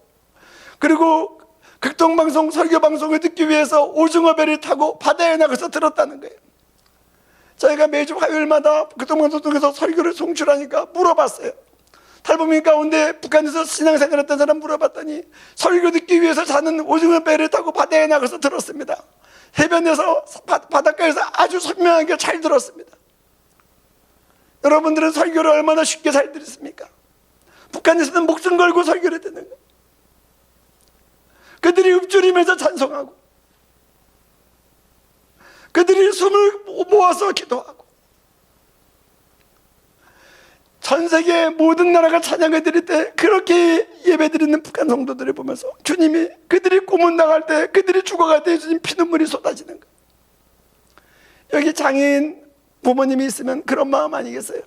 그리고 극동방송 설교방송을 듣기 위해서 오징어 배를 타고 바다에 나가서 들었다는 거예요. 저희가 매주 화요일마다 극동방송 통해서 설교를 송출하니까 물어봤어요. 탈북민 가운데 북한에서 신앙생활했던 사람 물어봤더니 설교 듣기 위해서 사는 오징어 배를 타고 바다에 나가서 들었습니다. 해변에서 바닷가에서 아주 선명하게 잘 들었습니다. 여러분들은 설교를 얼마나 쉽게 잘 들었습니까? 북한에서는 목숨 걸고 설교를 듣는 거예요. 그들이 읊조리면서 찬송하고, 그들이 숨을 모아서 기도하고, 전 세계 모든 나라가 찬양을 드릴 때 그렇게 예배드리는 북한 성도들을 보면서 주님이 그들이 고문당할 때, 그들이 죽어갈 때 주님 피눈물이 쏟아지는 거예요. 여기 장애인 부모님이 있으면 그런 마음 아니겠어요?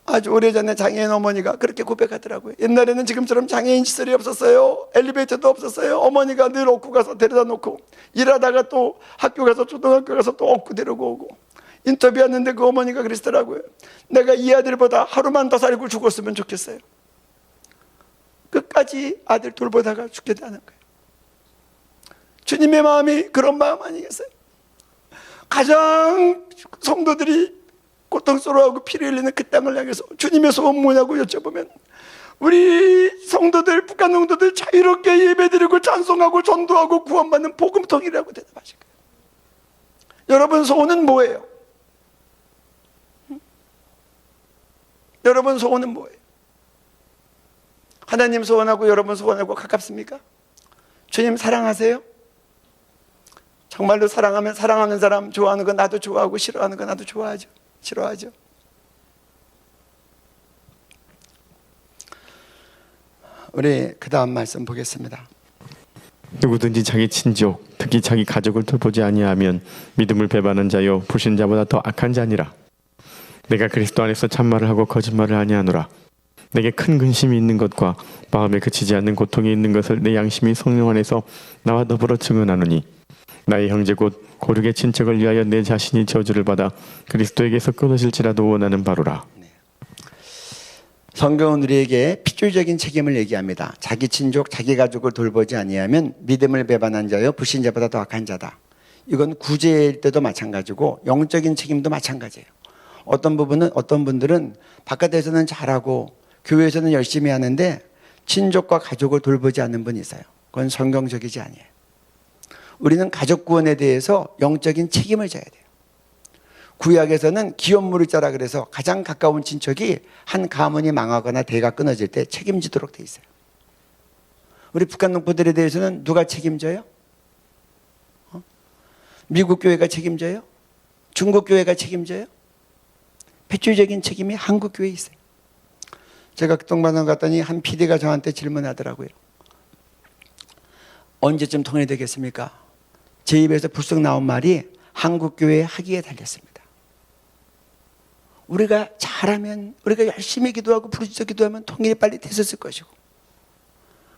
아주 오래전에 장애인 어머니가 그렇게 고백하더라고요. 옛날에는 지금처럼 장애인 시설이 없었어요. 엘리베이터도 없었어요. 어머니가 늘 업고 가서 데려다 놓고, 일하다가 또 학교 가서 초등학교 가서 또 업고 데리고 오고. 인터뷰했는데 그 어머니가 그러시더라고요. 내가 이 아들보다 하루만 더 살고 죽었으면 좋겠어요. 끝까지 아들 돌보다가 죽게 되는 거예요. 주님의 마음이 그런 마음 아니겠어요? 가장 성도들이 고통스러워하고 피를 흘리는 그 땅을 향해서 주님의 소원 뭐냐고 여쭤보면 우리 성도들, 북한 성도들 자유롭게 예배드리고 찬송하고 전도하고 구원받는 복음통이라고 대답하실 거예요. 여러분 소원은 뭐예요? 여러분 소원은 뭐예요? 하나님 소원하고 여러분 소원하고 가깝습니까? 주님 사랑하세요? 정말로 사랑하면 사랑하는 사람 좋아하는 건 나도 좋아하고 싫어하는 건 나도 좋아하죠. 싫어하죠. 우리 그 다음 말씀 보겠습니다. 누구든지 자기 친족, 특히 자기 가족을 돌보지 아니하면 믿음을 배반한 자요 불신자보다 더 악한 자니라. 내가 그리스도 안에서 참말을 하고 거짓말을 아니하노라. 내게 큰 근심이 있는 것과 마음에 그치지 않는 고통이 있는 것을 내 양심이 성령 안에서 나와 더불어 증언하노니 나의 형제 곧 고륙의 친척을 위하여 내 자신이 저주를 받아 그리스도에게서 끊어질지라도 원하는 바로라. 성경은 우리에게 필주적인 책임을 얘기합니다. 자기 친족, 자기 가족을 돌보지 아니하면 믿음을 배반한 자여 불신자보다 더 악한 자다. 이건 구제일 때도 마찬가지고 영적인 책임도 마찬가지예요. 어떤 분들은 바깥에서는 잘하고 교회에서는 열심히 하는데 친족과 가족을 돌보지 않는 분이 있어요. 그건 성경적이지 아니에요. 우리는 가족 구원에 대해서 영적인 책임을 져야 돼요. 구약에서는 기업무리자라 그래서 가장 가까운 친척이 한 가문이 망하거나 대가 끊어질 때 책임지도록 돼 있어요. 우리 북한 농부들에 대해서는 누가 책임져요? 미국 교회가 책임져요? 중국 교회가 책임져요? 필주적인 책임이 한국 교회에 있어요. 제가 극동방송 갔더니 한 PD가 저한테 질문하더라고요. 언제쯤 통일이 되겠습니까? 제 입에서 불쑥 나온 말이 한국 교회의 학위에 달렸습니다. 우리가 잘하면, 우리가 열심히 기도하고 부르짖어 기도하면 통일이 빨리 됐었을 것이고,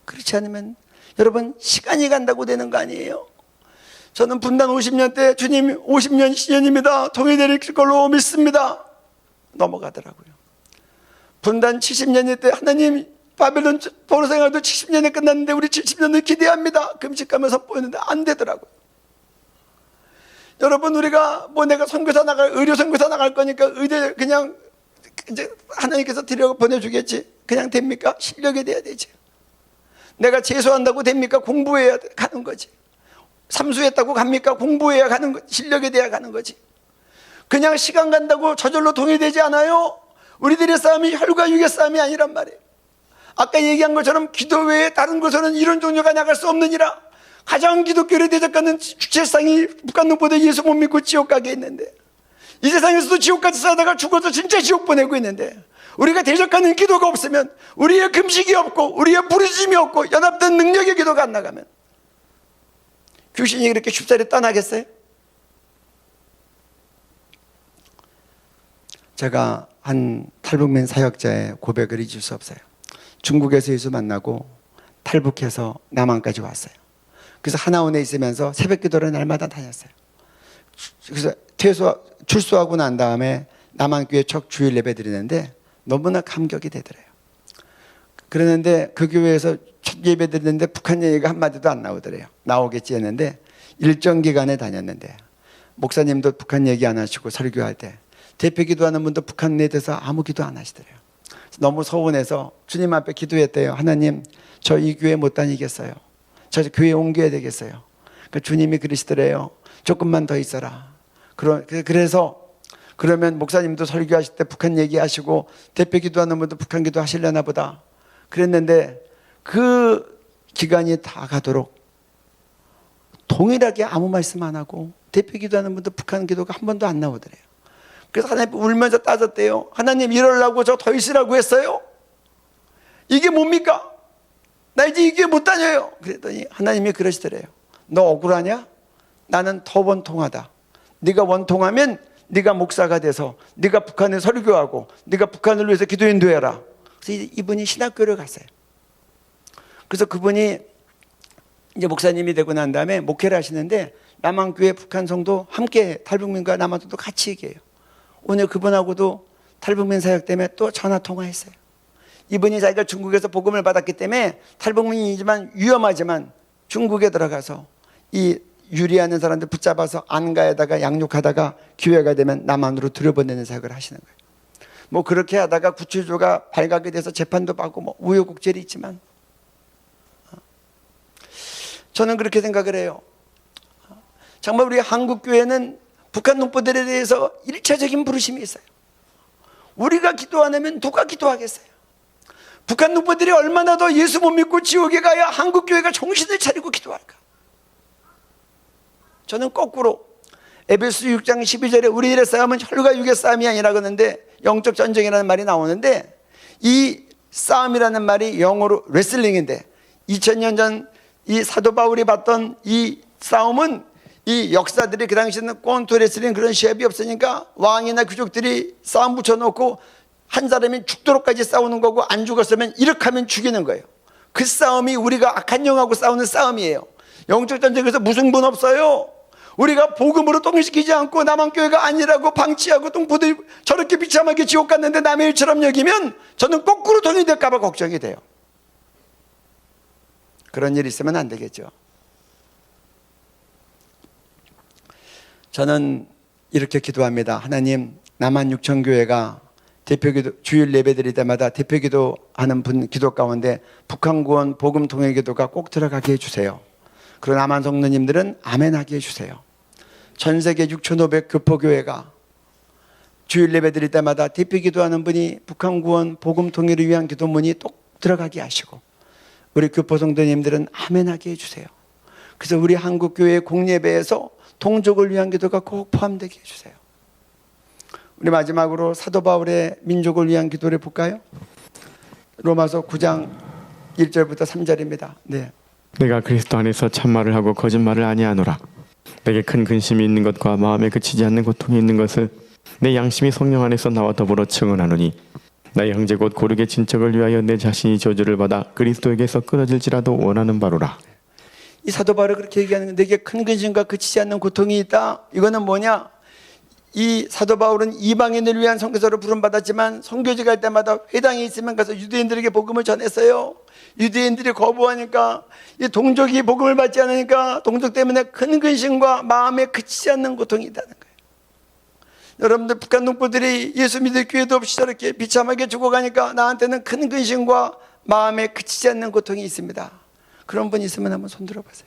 그렇지 않으면 여러분, 시간이 간다고 되는 거 아니에요? 저는 분단 50년 때 주님 50년 시년입니다. 통일될 걸로 믿습니다. 넘어가더라고요. 분단 70년일 때 하나님 바벨론 포로 생활도 70년에 끝났는데 우리 70년을 기대합니다. 금식하며 선포했는데 안 되더라고요. 여러분, 우리가 뭐 내가 선교사 의료 선교사 나갈 거니까 의대 그냥 이제 하나님께서 드려 보내주겠지. 그냥 됩니까? 실력이 돼야 되지. 내가 재수한다고 됩니까? 공부해야 가는 거지. 삼수했다고 갑니까? 공부해야 가는 거, 실력이 돼야 가는 거지. 그냥 시간 간다고 저절로 통일되지 않아요. 우리들의 싸움이 혈과 육의 싸움이 아니란 말이에요. 아까 얘기한 것처럼 기도 외에 다른 곳에는 이런 종류가 나갈 수 없느니라. 가장 기독교를 대적하는 주체상이 북한놈보다 예수 못 믿고 지옥 가게 있는데, 이 세상에서도 지옥까지 살다가 죽어서 진짜 지옥 보내고 있는데, 우리가 대적하는 기도가 없으면, 우리의 금식이 없고 우리의 부르심이 없고 연합된 능력의 기도가 안 나가면 귀신이 그렇게 쉽사리 떠나겠어요? 제가 한 탈북민 사역자의 고백을 잊을 수 없어요. 중국에서 예수 만나고 탈북해서 남한까지 왔어요. 그래서 하나원에 있으면서 새벽 기도를 날마다 다녔어요. 그래서 출소하고 난 다음에 남한교회 첫 주일 예배 드리는데 너무나 감격이 되더래요. 그러는데 그 교회에서 첫 예배 드리는데 북한 얘기가 한마디도 안 나오더래요. 나오겠지 했는데 일정 기간에 다녔는데 목사님도 북한 얘기 안 하시고 설교할 때 대표 기도하는 분도 북한에 대해서 아무 기도 안 하시더래요. 너무 서운해서 주님 앞에 기도했대요. 하나님, 저 이 교회 못 다니겠어요. 저 교회 옮겨야 되겠어요. 그러니까 주님이 그러시더래요. 조금만 더 있어라. 그래서 그러면 목사님도 설교하실 때 북한 얘기하시고 대표 기도하는 분도 북한 기도 하시려나 보다. 그랬는데 그 기간이 다 가도록 동일하게 아무 말씀 안 하고 대표 기도하는 분도 북한 기도가 한 번도 안 나오더래요. 그래서 하나님 울면서 따졌대요. 하나님, 이러려고 저 더 있으라고 했어요? 이게 뭡니까? 나 이제 이 교회 못 다녀요. 그랬더니 하나님이 그러시더래요. 너 억울하냐? 나는 더 원통하다. 네가 원통하면 네가 목사가 돼서 네가 북한에 설교하고 네가 북한을 위해서 기도 인도해라. 그래서 이분이 신학교를 갔어요. 그래서 그분이 이제 목사님이 되고 난 다음에 목회를 하시는데 남한교회 북한 성도 함께 탈북민과 남한성도 같이 얘기해요. 오늘 그분하고도 탈북민 사역 때문에 또 전화 통화했어요. 이분이 자기가 중국에서 복음을 받았기 때문에 탈북민이지만 위험하지만 중국에 들어가서 이 유리하는 사람들 붙잡아서 안가에다가 양육하다가 기회가 되면 남한으로 들여보내는 사역을 하시는 거예요. 뭐 그렇게 하다가 구치소가 발각이 돼서 재판도 받고 뭐 우여곡절이 있지만 저는 그렇게 생각을 해요. 정말 우리 한국교회는 북한 농부들에 대해서 일차적인 부르심이 있어요. 우리가 기도 안 하면 누가 기도하겠어요? 북한 농부들이 얼마나 더 예수 못 믿고 지옥에 가야 한국교회가 정신을 차리고 기도할까? 저는 거꾸로 에베소 6장 12절에 우리들의 싸움은 혈과 육의 싸움이 아니라 그러는데 영적 전쟁이라는 말이 나오는데 이 싸움이라는 말이 영어로 레슬링인데 2000년 전 이 사도 바울이 봤던 이 싸움은 이 역사들이 그 당시에는 권투 레슬링 그런 시합이 없으니까 왕이나 귀족들이 싸움 붙여놓고 한 사람이 죽도록까지 싸우는 거고 안 죽었으면 이렇게 하면 죽이는 거예요. 그 싸움이 우리가 악한 영하고 싸우는 싸움이에요. 영적 전쟁에서 무승부는 없어요. 우리가 복음으로 통일시키지 않고 남한교회가 아니라고 방치하고 동포들이 저렇게 비참하게 지옥 갔는데 남의 일처럼 여기면 저는 거꾸로 통일될까 봐 걱정이 돼요. 그런 일이 있으면 안 되겠죠. 저는 이렇게 기도합니다. 하나님, 남한 6,000교회가 대표기도 주일 예배드릴 때마다 대표기도 하는 분 기도 가운데 북한 구원 복음 통일 기도가 꼭 들어가게 해주세요. 그리고 남한 성도님들은 아멘하게 해주세요. 전 세계 6,500 교포교회가 주일 예배드릴 때마다 대표기도 하는 분이 북한 구원 복음 통일을 위한 기도문이 꼭 들어가게 하시고 우리 교포 성도님들은 아멘하게 해주세요. 그래서 우리 한국교회 공예배에서 동족을 위한 기도가 꼭 포함되게 해주세요. 우리 마지막으로 사도 바울의 민족을 위한 기도를 볼까요? 로마서 9장 1절부터 3절입니다. 네. 내가 그리스도 안에서 참말을 하고 거짓말을 아니하노라. 내게 큰 근심이 있는 것과 마음에 그치지 않는 고통이 있는 것을 내 양심이 성령 안에서 나와 더불어 증언하노니 나의 형제 곧 고르게 친척을 위하여 내 자신이 저주를 받아 그리스도에게서 끊어질지라도 원하는 바로라. 이 사도 바울이 그렇게 얘기하는 건 내게 큰 근심과 그치지 않는 고통이 있다. 이거는 뭐냐? 이 사도 바울은 이방인을 위한 선교사로 부름받았지만 선교지 갈 때마다 회당에 있으면 가서 유대인들에게 복음을 전했어요. 유대인들이 거부하니까 이 동족이 복음을 받지 않으니까 동족 때문에 큰 근심과 마음에 그치지 않는 고통이 있다는 거예요. 여러분들 북한 농부들이 예수 믿을 기회도 없이 저렇게 비참하게 죽어가니까 나한테는 큰 근심과 마음에 그치지 않는 고통이 있습니다. 그런 분 있으면 한번 손 들어보세요.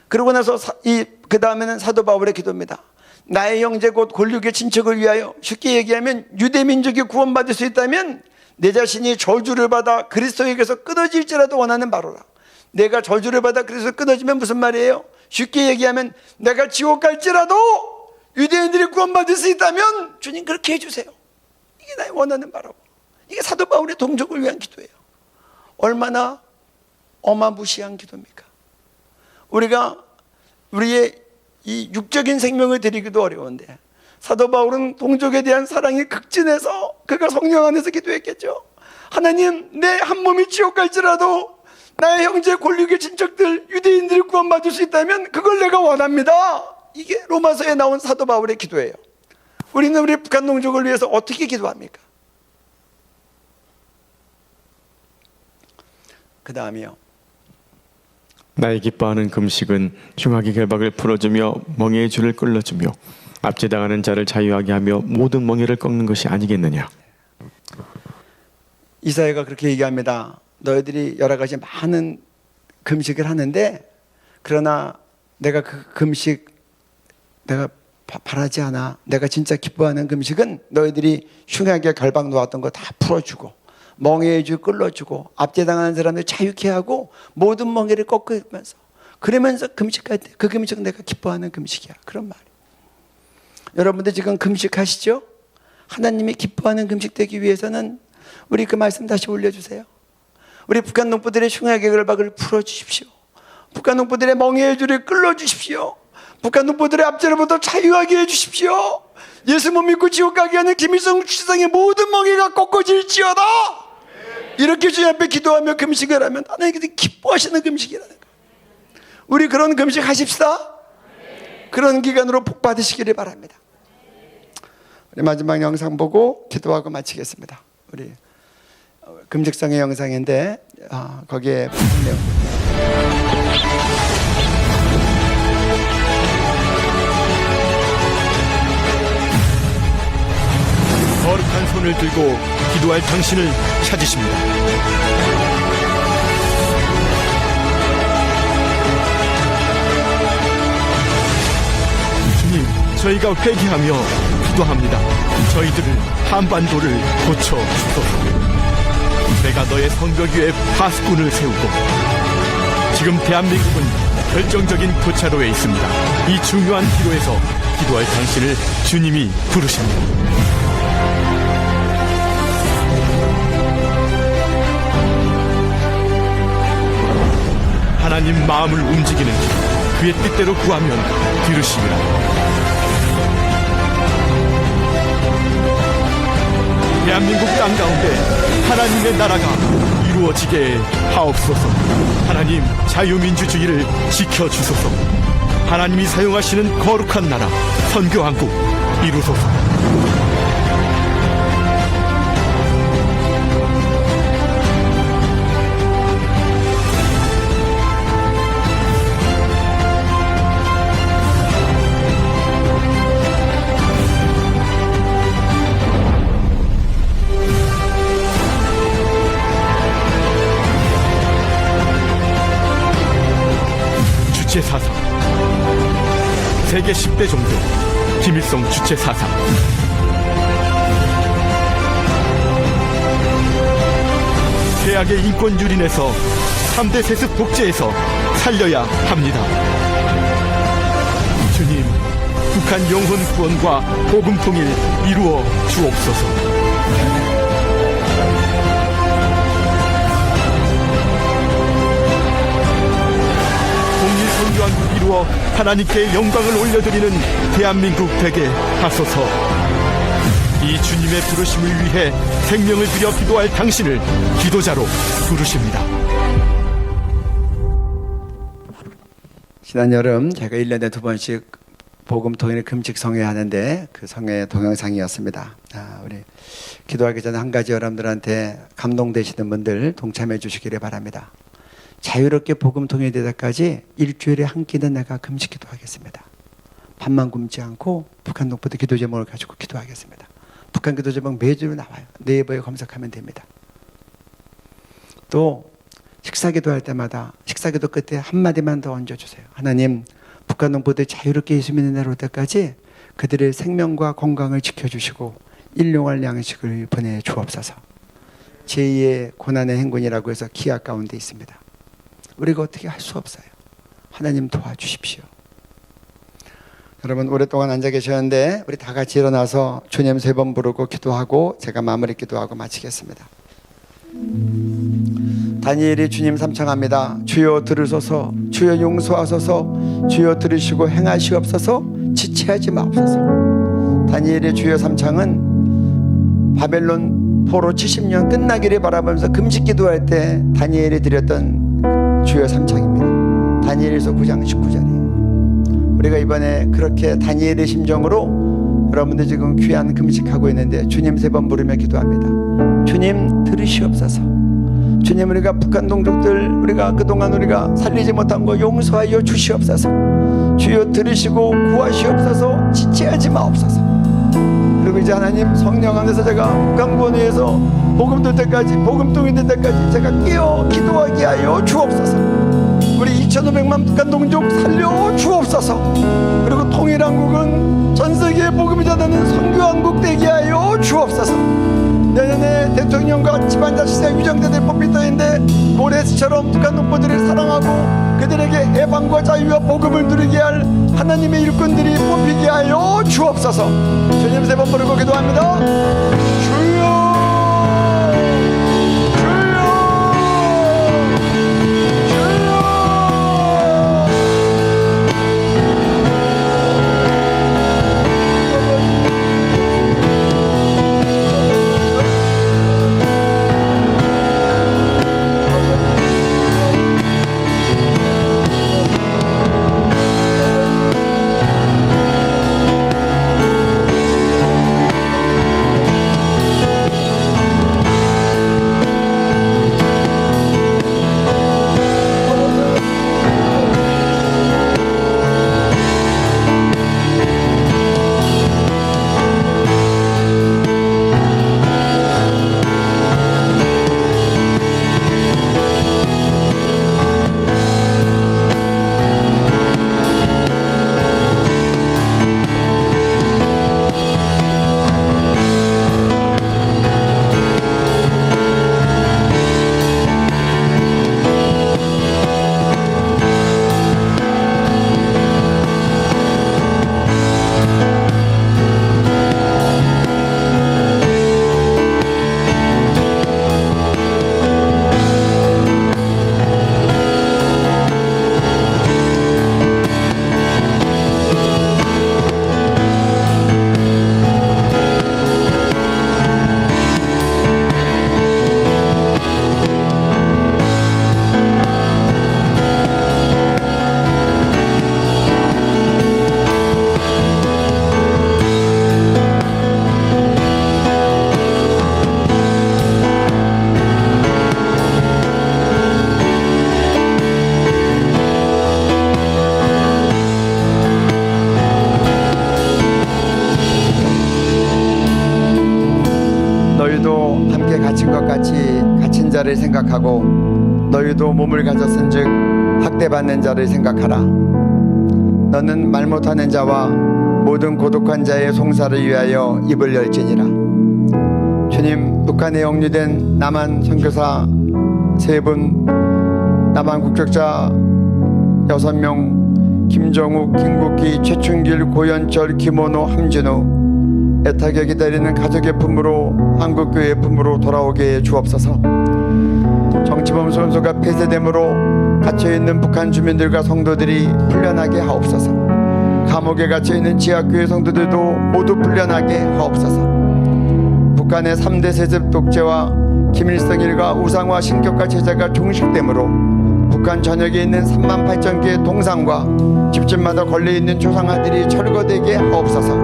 그러고 나서 그 다음에는 사도 바울의 기도입니다. 나의 형제 곧 골육의 친척을 위하여, 쉽게 얘기하면 유대 민족이 구원받을 수 있다면 내 자신이 저주를 받아 그리스도에게서 끊어질지라도 원하는 바로라. 내가 저주를 받아 그리스도 끊어지면 무슨 말이에요? 쉽게 얘기하면 내가 지옥 갈지라도 유대인들이 구원받을 수 있다면 주님 그렇게 해주세요. 이게 나의 원하는 바라고. 이게 사도 바울의 동족을 위한 기도예요. 얼마나 어마무시한 기도입니까? 우리가 우리의 이 육적인 생명을 드리기도 어려운데 사도 바울은 동족에 대한 사랑이 극진해서 그가 성령 안에서 기도했겠죠. 하나님, 내 한 몸이 지옥 갈지라도 나의 형제 골육의 친척들 유대인들이 구원받을 수 있다면 그걸 내가 원합니다. 이게 로마서에 나온 사도 바울의 기도예요. 우리는 우리 북한 동족을 위해서 어떻게 기도합니까? 그 다음이요. 나의 기뻐하는 금식은 흉악의 결박을 풀어주며 멍에의 줄을 끌어주며 압제당하는 자를 자유하게 하며 모든 멍에를 꺾는 것이 아니겠느냐. 이사야가 그렇게 얘기합니다. 너희들이 여러 가지 많은 금식을 하는데 그러나 내가 그 금식 내가 바라지 않아. 내가 진짜 기뻐하는 금식은 너희들이 흉하게 결박 놓았던 거 다 풀어주고 멍에의 줄 끌어주고 압제당하는 사람들 자유케 하고 모든 멍에를 꺾으면서 그러면서 금식할 때 그 금식은 내가 기뻐하는 금식이야. 그런 말이에요. 여러분들 지금 금식하시죠? 하나님이 기뻐하는 금식 되기 위해서는 우리 그 말씀 다시 올려주세요. 우리 북한 농부들의 흉하게 결박을 풀어주십시오. 북한 농부들의 멍에의 줄을 끌어주십시오. 북한 농부들의 압제로부터 자유하게 해주십시오. 예수 못 믿고 지옥 가게 하는 김일성 주지사의 모든 멍에가 꺾어질지어다. 이렇게 주님 앞에 기도하며 금식을 하면 하나님께서 기뻐하시는 금식이라는 거예요. 우리 그런 금식 하십시다. 그런 기간으로 복 받으시기를 바랍니다. 우리 마지막 영상 보고 기도하고 마치겠습니다. 우리 금식성의 영상인데 거기에 내용. 거룩한 손을 들고 기도할 당신을 찾으십니다. 주님, 저희가 회개하며 기도합니다. 저희들을 한반도를 고쳐주소서. 내가 너의 성벽 위에 파수꾼을 세우고 지금 대한민국은 결정적인 고차로에 있습니다. 이 중요한 기로에서 기도할 당신을 주님이 부르십니다. 하나님 마음을 움직이는 그의 뜻대로 구하면 들으시리라. 대한민국 땅 가운데 하나님의 나라가 이루어지게 하옵소서. 하나님 자유민주주의를 지켜주소서. 하나님이 사용하시는 거룩한 나라 선교한국 이루소서. 주체사상 세계 10대 종교 김일성 주체사상. 최악의 인권 유린에서 3대 세습 독재에서 살려야 합니다. 주님, 북한 영혼 구원과 복음 통일 이루어 주옵소서. 선교한국 이루어 하나님께 영광을 올려드리는 대한민국 되게 하소서. 이 주님의 부르심을 위해 생명을 들여 기도할 당신을 기도자로 부르십니다. 지난 여름 제가 1년에 2번씩 복음 통일의 금식 성회하는데 그 성회 동영상이었습니다. 우리 기도하기 전에 한 가지 여러분들한테 감동되시는 분들 동참해 주시기를 바랍니다. 자유롭게 복음 통일될 때까지 일주일에 한 끼는 내가 금식 기도하겠습니다. 밥만 굶지 않고 북한 동포들 기도 제목을 가지고 기도하겠습니다. 북한 기도 제목 매주 나와요. 네이버에 검색하면 됩니다. 또 식사 기도할 때마다 식사 기도 끝에 한마디만 더 얹어주세요. 하나님, 북한 동포들 자유롭게 예수 믿는 날 올 때까지 그들의 생명과 건강을 지켜주시고 일용할 양식을 보내주옵소서. 제2의 고난의 행군이라고 해서 기약 가운데 있습니다. 우리가 어떻게 할 수 없어요. 하나님 도와주십시오. 여러분 오랫동안 앉아 계셨는데 우리 다 같이 일어나서 주님 3번 부르고 기도하고 제가 마무리 기도하고 마치겠습니다. 다니엘이 주님 삼창합니다. 주여 들으소서, 주여 용서하소서, 주여 들으시고 행하시옵소서, 지체하지 마옵소서. 다니엘의 주여 삼창은 바벨론 포로 70년 끝나기를 바라보면서 금식 기도할 때 다니엘이 드렸던 주여 삼창입니다. 다니엘서 9장 19절이에요. 우리가 이번에 그렇게 다니엘의 심정으로 여러분들 지금 귀한 금식하고 있는데 주님 3번 부르며 기도합니다. 주님 들으시옵소서. 주님, 우리가 북한 동족들 우리가 그동안 우리가 살리지 못한 거 용서하여 주시옵소서. 주여 들으시고 구하시옵소서. 지체하지 마옵소서. 그리고 이제 하나님 성령 안에서 제가 북한권위에서 복음 될 때까지 복음 통일 될 때까지 제가 깨어 기도하게 하여 주옵소서. 우리 2,500만 북한 동족 살려 주옵소서. 그리고 통일한국은 전세계의 복음이 전하는 선교한국 되게 하여 주옵소서. 내년에 대통령과 집안자치세 유정대대 뽑힐 때인데 모래시처럼 북한 동포들을 사랑하고 그들에게 해방과 자유와 복음을 누리게 할 하나님의 일꾼들이 뽑히게 하여 주옵소서. 주님 3번 부르고 기도합니다. 주여 너희도 함께 갇힌 것 같이 갇힌 자를 생각하고 너희도 몸을 가졌은즉 학대받는 자를 생각하라. 너는 말 못하는 자와 모든 고독한 자의 송사를 위하여 입을 열지니라. 주님, 북한에 억류된 남한 선교사 3분, 남한 국적자 6명, 김정욱, 김국기, 최춘길, 고현철, 김원호, 함진우 애타게 기다리는 가족의 품으로 한국교회의 품으로 돌아오게 해 주옵소서. 정치범 선소가 폐쇄됨으로 갇혀있는 북한 주민들과 성도들이 풀려나게 하옵소서. 감옥에 갇혀있는 지하교회 성도들도 모두 풀려나게 하옵소서. 북한의 3대 세습 독재와 김일성 일가 우상화 신격화 체제가 종식되므로 북한 전역에 있는 3만 8천 개의 동상과 집집마다 걸려있는 조상아들이 철거되게 하옵소서.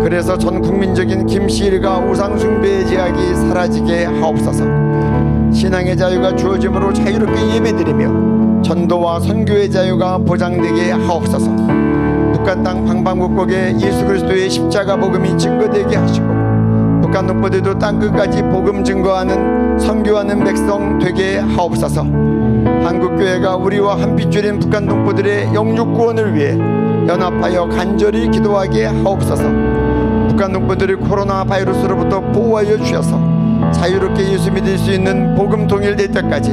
그래서 전 국민적인 김씨 일가 우상 숭배의 제약이 사라지게 하옵소서. 신앙의 자유가 주어짐으로 자유롭게 예배드리며 전도와 선교의 자유가 보장되게 하옵소서. 북한 땅 방방곡곡에 예수 그리스도의 십자가 복음이 증거되게 하시고 북한 동포들도 땅끝까지 복음 증거하는 선교하는 백성 되게 하옵소서. 한국교회가 우리와 한 핏줄인 북한 동포들의 영육 구원을 위해 연합하여 간절히 기도하게 하옵소서. 북한 동포들을 코로나 바이러스로부터 보호하여 주셔서 자유롭게 예수 믿을 수 있는 복음 통일될 때까지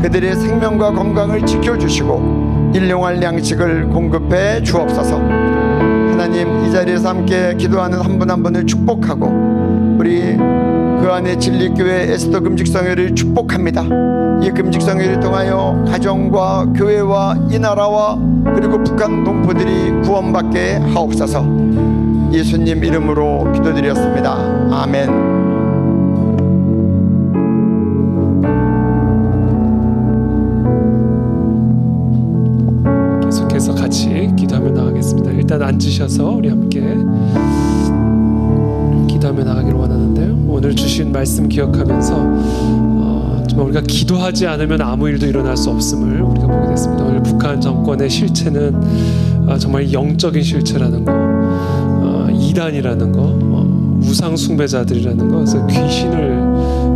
그들의 생명과 건강을 지켜주시고 일용할 양식을 공급해 주옵소서. 하나님, 이 자리에서 함께 기도하는 한 분 한 분을 축복하고 우리 그 안에 진리교회 에스더 금식성회를 축복합니다. 이 금식성회를 통하여 가정과 교회와 이 나라와 그리고 북한 동포들이 구원받게 하옵소서. 예수님 이름으로 기도드렸습니다. 아멘. 계속해서 같이 기도하며 나가겠습니다. 일단 앉으셔서 우리 함께 기도하며 나가기를 원하는데요. 오늘 주신 말씀 기억하면서 정말 우리가 기도하지 않으면 아무 일도 일어날 수 없음을 우리가 보게 됐습니다. 오늘 북한 정권의 실체는 정말 영적인 실체라는 거, 이단이라는 거, 우상 숭배자들이라는 거, 그래서 귀신을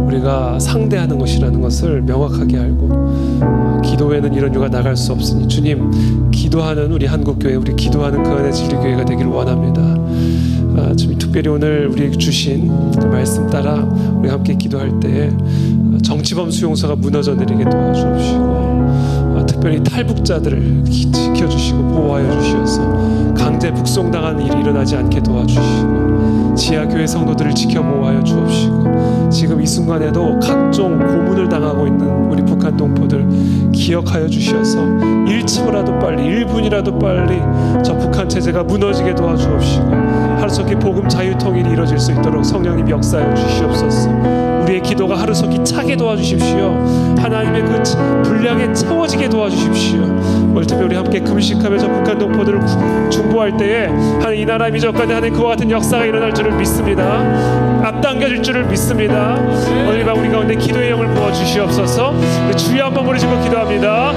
우리가 상대하는 것이라는 것을 명확하게 알고 기도에는 이런 유가 나갈 수 없으니 주님, 기도하는 우리 한국교회, 우리 기도하는 그 안의 진리교회가 되기를 원합니다. 주님, 특별히 오늘 우리 주신 그 말씀 따라 우리 함께 기도할 때에 정치범 수용소가 무너져 내리게 도와주시고 특별히 탈북자들을 지켜주시고 보호하여 주시어서 강제 북송당하는 일이 일어나지 않게 도와주시고 지하교회 성도들을 지켜 보호하여 주옵시고 지금 이 순간에도 각종 고문을 당하고 있는 우리 북한 동포들 기억하여 주시어서 1초라도 빨리 1분이라도 빨리 저 북한 체제가 무너지게 도와주옵시고 하루속히 복음 자유통일이 이루어질 수 있도록 성령님 역사하여 주시옵소서. 우리의 기도가 하루속히 차게 도와주십시오. 하나님의 그 분량에 채워지게 도와주십시오. 오늘 특별히 우리 함께 금식하며 저 북한 동포들을 중보할 때에 하나님 이 나라 민족 가운데 하나님 그와 같은 역사가 일어날 줄을 믿습니다. 앞당겨질 줄을 믿습니다. 오늘 밤 우리 가운데 기도의 영을 부어주시옵소서. 주여 한번 부르시고 기도합니다.